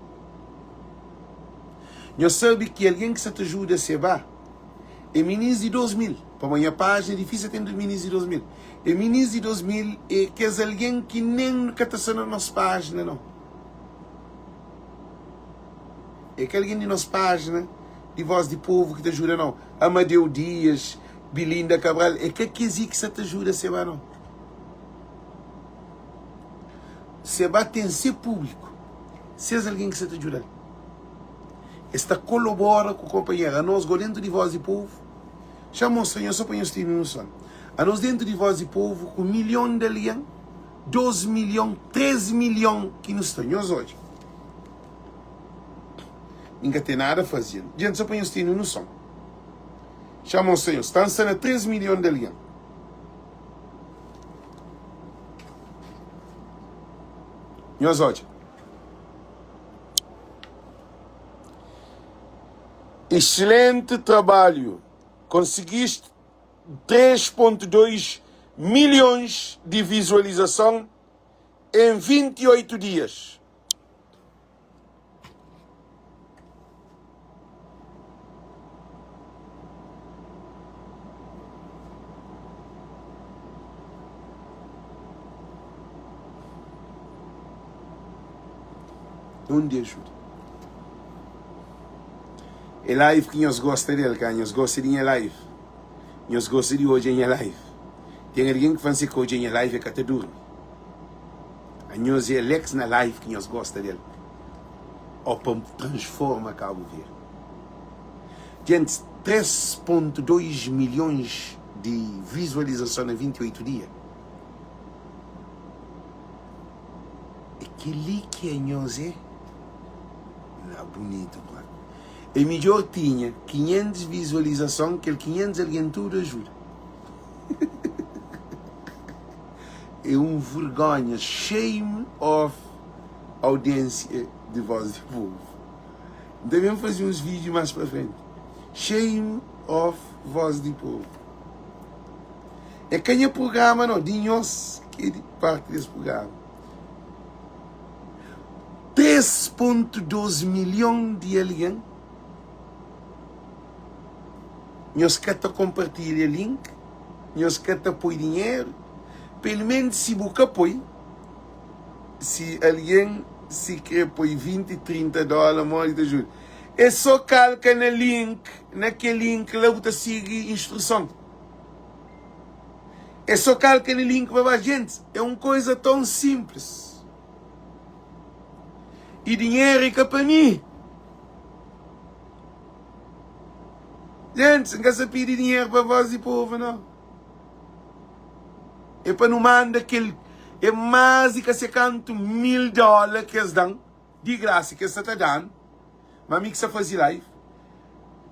Eu sabe que alguém que se te ajuda a se vá é ministro de 2000. Para a minha página é difícil ter ministro de 2000. É ministro de 2000 é que é alguém que nem está na nossa página, não. É que alguém de nossa página, de Voz de Povo, que te ajuda, não. Amadeu Dias, Belinda Cabral, é que se te ajuda a se vá, não. Se vá tem que ser público. Se é alguém que se te ajuda. Esta colabora com o companheiro. A nós, dentro de Voz de Povo, já mostrei, eu só ponho este noção. A nós dentro de Voz de Povo, com 1 milhão de alian, 12 milhões, 13 milhões que nos temos hoje. Ninguém tem nada a fazer. Gente, só ponho este noção. Já mostrei, estão sendo 13 milhões de alian. Nós hoje. Excelente trabalho. Conseguiste 3,2 milhões de visualização em 28 dias. Onde ajuda? É live que nós gostamos dele, que nós gostamos de live. Nós gostamos de hoje em live. Tem alguém que faz que hoje em live é que até dorme. A nós é Alex na live que nós gostamos dele. Ou para transformar Cabo Verde. Gente, 3,2 milhões de visualização em 28 dias. Aquele que nós é. Não, bonito, claro. É melhor tinha 500 visualizações que 500 alguém tudo ajuda. É vergonha. Shame of audiência de Voz de Povo. Devemos fazer uns vídeos mais para frente. Shame of Voz de Povo. É quem é programa, não? Dinhos que é parte desse programa. 3,12 milhões de alguém. Nós queremos compartilhar o link, nós queremos apoiar dinheiro, pelo menos se você apoia, se alguém se quer apoiar 20, 30 dólares, mais de ajuda. É só calcar no link, naquele link lá você siga a instrução. É só calcar no link para a gente, é uma coisa tão simples. E dinheiro é para mim. Gente, não se pedir dinheiro para voz e povo, não. É para não mandar aquele... É mais de que se canto $1000 que eles dão, de graça que eles estão dando, mas a que fazer live.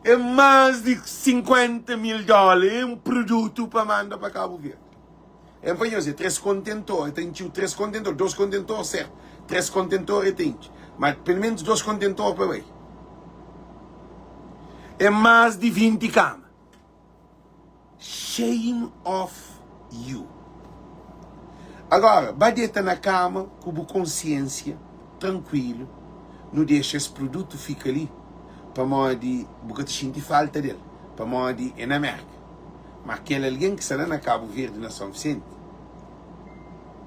É mais de $50 mil em produto para mandar para Cabo Verde. É para dizer, 3 contentores, tem 3 contentores, 2 contentores certo, 3 contentores tem, mas pelo menos 2 contentores para ver. É mais de 20 camas. Shame of you. Agora, badeta na cama, com consciência, tranquilo, não deixa esse produto ficar ali, para modo porque te sente falta dele, para modo é na América. Mas aquele alguém que será na Cabo Verde, na São Vicente,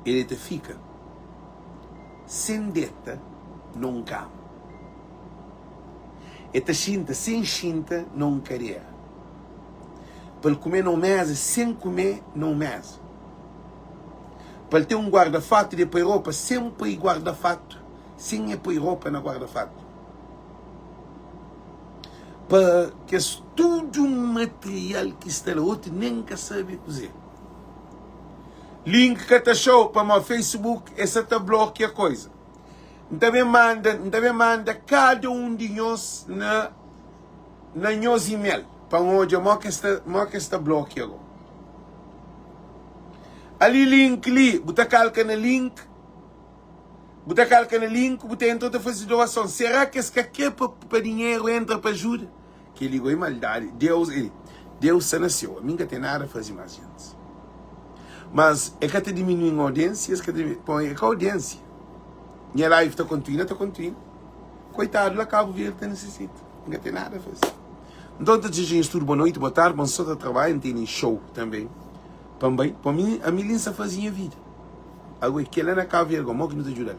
ele te fica sem deta, não cama. E te sinta sem chinta, não carreira. Para comer não mesa, sem comer não mesa. Para ter um guarda-fato de pôr roupa, sempre guarda-fato, sem é pôr roupa na guarda-fato. Para que todo um material que está lá, outro nem que sabe cozer. Link que está show para o meu Facebook, essa está bloqueia coisa. Então me manda cada um de nós na nosso e-mail. Para onde que está bloqueado. Ali link ali, você calca no link, você entra a fazer doação. Será que esse aqui para dinheiro entra para ajuda? Que ele ligou em maldade. Deus se nasceu. A mim não tem nada a fazer mais gente. Mas é que te diminui a audiência, é que põe a audiência. Minha live está contínua. Coitado, lá Cabo Verde te necessita. Não tem nada a fazer. Então, te desejo tudo boa noite, boa tarde, bom sorte de trabalho, tem show também. Também, para mim, a milícia fazia vida. Agora, que ela na Cabo Verde, como que não te ajuda?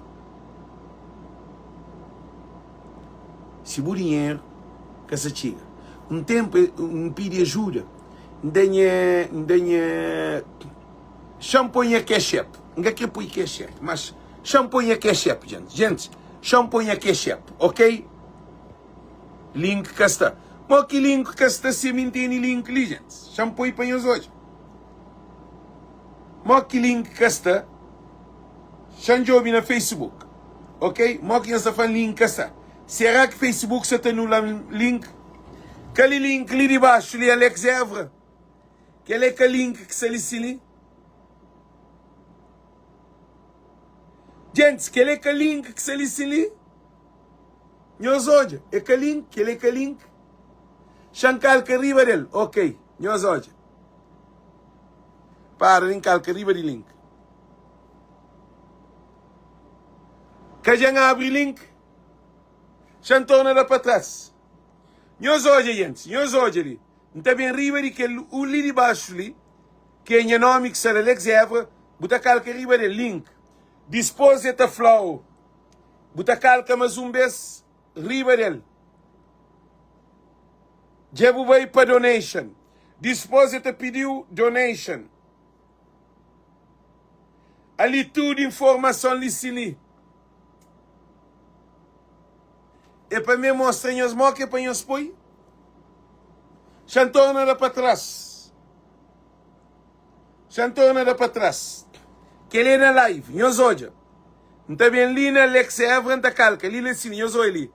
Se o dinheiro, que se chega. Um tempo, pede ajuda. Denha champanhe ketchup. Não quer pôr ketchup, mas champanhe ketchup, gente. Gente, champanhe ketchup, ok? Link que está. Mas que link que está se mantém link ali, gente? Champanhe para nós hoje. Mas que link que está. Chanjobi na Facebook, ok? Mas que está falando link que está. Será que Facebook se tem no link? Aquele link ali de baixo, ali, Alex Evra. Aquele é o link que se ali. Gente, aquele é o link que se ali. Nós hoje, é o link, aquele é o link. Shankal que arriba dele, ok. Nós hoje. Para, linkar que arriba de link. Que já abre link. Chantona para trás. Nós hoje, gente, nós hoje ali. Não bem arriba de que o ali de baixo ali, que é o nome que será Alex Evra, bota calca arriba de link. Disposita flow. Bota calca mais vez arriba dele. Jebu vai para donation. Disposita pediu donation. Ali tudo informação ali. É para me mostrar os moques para nós põe. Chantona para trás. Que ele é na live, nós hoje. Não está bem ali na Alex Evra, não calca. Ali assim, nós olha ali.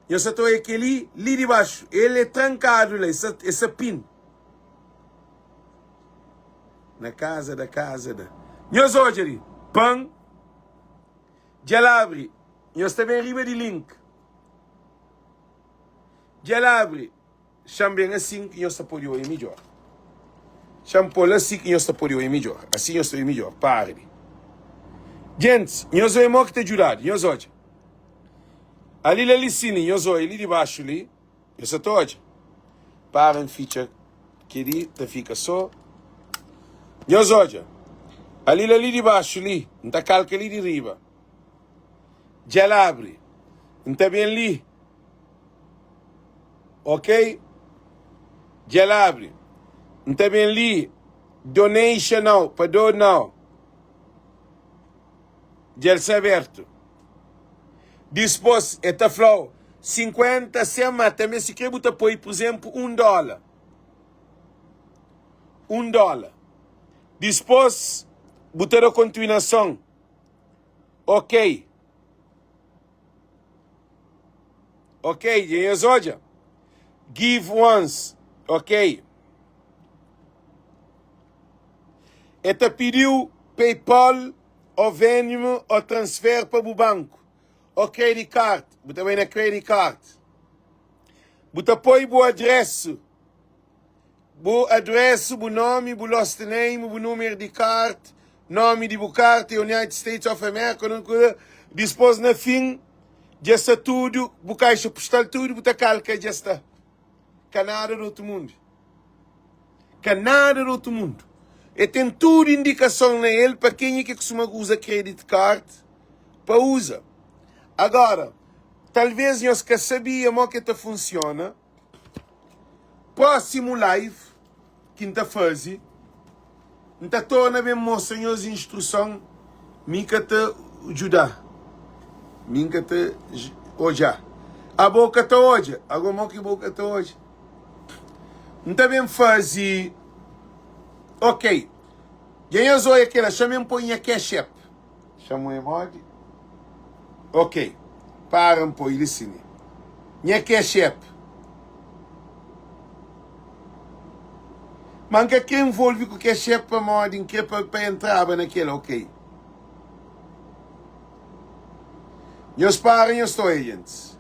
Nós estou aqui ali de baixo. Ele é trancado lá, esse pin. Na casa da. Nós hoje ali. Pão. Jalabre. Nós também arriba de link. Jalabre. Chambem assim que nós estamos aí melhor. Champol assim que nós estamos aí melhor. Assim nós estamos melhor. Pare. Gente, nós vamos que te ajudar. Nós hoje. Ali sim, nós ali de baixo ali. Nós estamos hoje. Para em ficha. Que ali te fica só. Nós hoje. Ali de baixo ali. Não está calca ali de riba. Jalabre. Não está bem ali. Ok? Jalabre. Não está bem ali. Donation não. Para doar não. Gelsa aberto. Dispôs. Eta flow. 50 sema. Também se quer botar por exemplo $1. $1. Depois, botar a continuação. Ok. Ok, gente, olha. Give once. Ok. Eta pediu PayPal, ou Venmo, ou transfer para o banco. Ou credit card. Bota bem na credit card. Bota põe o adresso. O adresso, o nome, o last name, o número de carta, nome de carta, United States of America, depois no fim, já está tudo, o caixa postal tudo, bota calca, já está. Canada do outro mundo. Canada do outro mundo. E tem tudo indicação nele para quem é que costuma usar credit card, para usar. Agora, talvez nós que sabíamos que isso funciona, próximo live, quinta fase, então torna bem mostrar as instruções, mica te ajudar, mica te hoje. A boca te hoje, agora que boca te hoje. Então bem fazer, ok. Quem é zoia aquela? Chamem põe a cash app. Chamam a mod. Ok. Para põe ele sim. Minha cash app. Mas que envolve com o cash app para mod, que para entrar naquela, ok. Nós parem, eu estou aí, gente.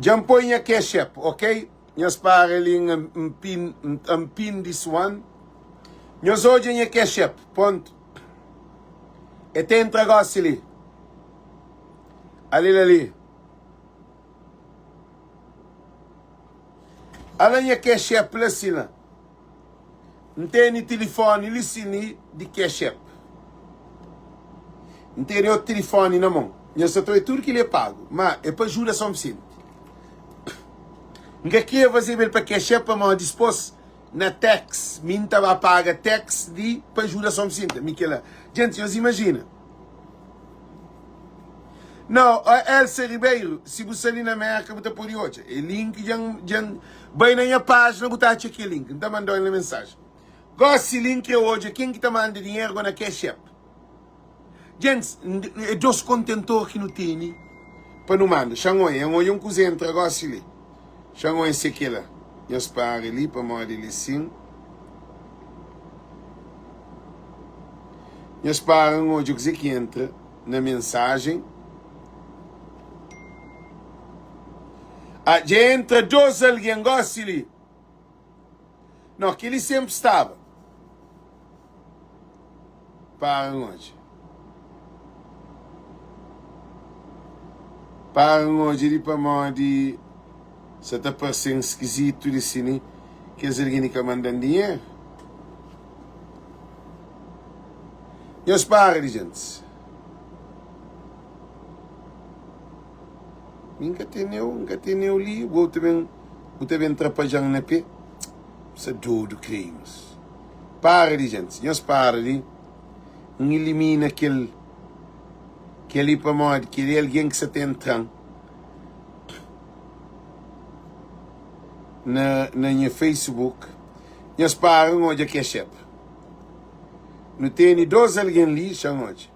Já põe a cash app, ok? Nós parem ali um pin this one. Nós hoje a cash app, ponto. E tem negócio ali. Ali. Ali a cash app, lá sim lá. Não tem telefone, ali sim, de cash app. Não tem outro telefone na mão. Nós só tem tudo que ele é pago. Mas é para ajuda só me o que é fazer para cash app para depois na tax, minta vai pagar tax de para ajuda só me sinta, Miquela. Gente, vocês imaginam? Não, a Elsa Ribeiro, se você ali na América, você pode hoje. O link já bem na minha página, você acha que link, então mandou uma mensagem. Gosto link hoje, quem que está mandando dinheiro na cash app? Gente, é dois contentores que não tem para não mandar. Xangoi, é um cozinho entra, gosto ali. Xangoi esse aqui lá. Eu espero ali para mandar ele sim. Eu espero hoje que entra na mensagem. Já entra dois alguém gosta ali. Não, que ele sempre estava. Para hoje. Para hoje ele para mandar. Se está parecendo esquisito de cine, que as alguém que mandam dinheiro. Eu espero, gente. Nunca tenho ali, vou também atrapalhar na pé. Isso é tudo crimes. Para, gente. Eu espero ali. Não elimina aquele para morrer, que é alguém que se está entrando. Na minha Facebook, nós param hoje a cash app. Não tem dois alguém ali, chama hoje.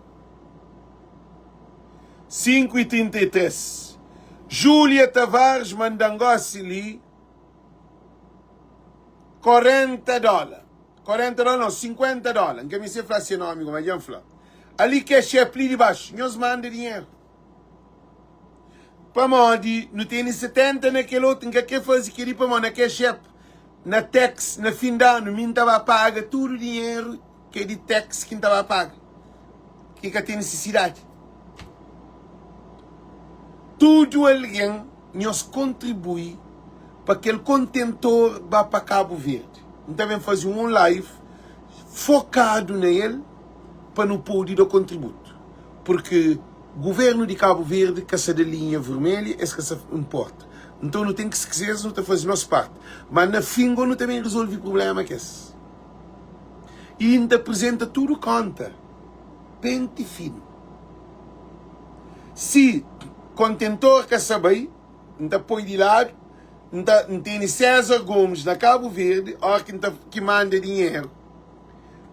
5h33. Júlia Tavares mandangossi ali $40. $40 não, $50. Que me se fala seu nome, como eu falo. Ali cash app ali de baixo, nós manda dinheiro. Para modi, não tem 70 naquele outro, que faz aquilo para modi, na cash app, na tax, na fim de ano, mim estava paga tudo o dinheiro que é de tax que estava paga. Que tem necessidade. Tudo alguém nos contribui para que aquele contentor vá para Cabo Verde. Então, vamos fazer um live focado nele para não poder dar contributo. Porque governo de Cabo Verde, que essa da linha vermelha, é que se importa. Então não tem que se quiser, não está fazendo nossa parte. Mas na fingo não também resolve o problema que é esse. E ainda apresenta tudo conta. Pente fino. Se contentor que sabe, ainda põe de lado, não tem César Gomes na Cabo Verde, hora que manda dinheiro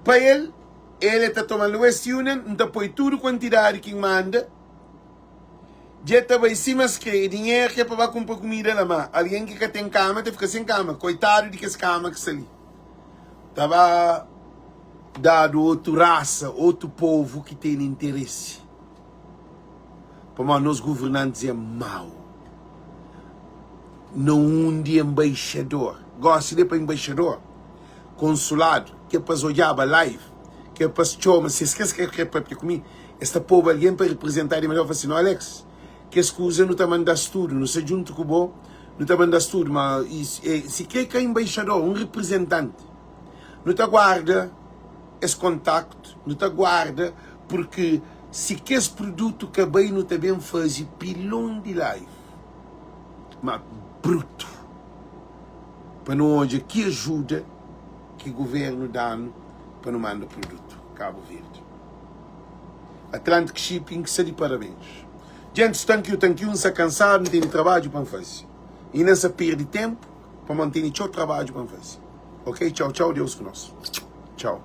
para ele está tomando o West Union, ainda põe tudo quantidade que manda, já estava em cima de dinheiro que é para comprar comida na mão. Alguém que tem cama, tem que ficar sem cama. Coitado de que essa cama que está ali. Estava dado outra raça, outro povo que tem interesse. Para nós governantes é mau. Não unde embaixador. Gosto de ir para embaixador. Consulado. Que é para olhar a live. Que é para chama. Se esquece que é para comigo. Esta povo alguém para representar de melhor assim, não, Alex? Que escusa não está mandando tudo. Não se junta com o bom. Não está mandando tudo. Mas se quer que é embaixador, um representante, não está guarda esse contacto. Não está guarda porque se que esse produto que bem não está bem fazer pilão de live. Mas bruto. Para não hoje que ajuda que o governo dá para não mandar produto. Cabo Verde. Atlantic Shipping, que de parabéns. Gente, thank you, não se cansado, não tem trabalho para fazer. E não se perde tempo para manter o trabalho para fazer. Ok? Tchau, tchau, Deus conosco. Tchau.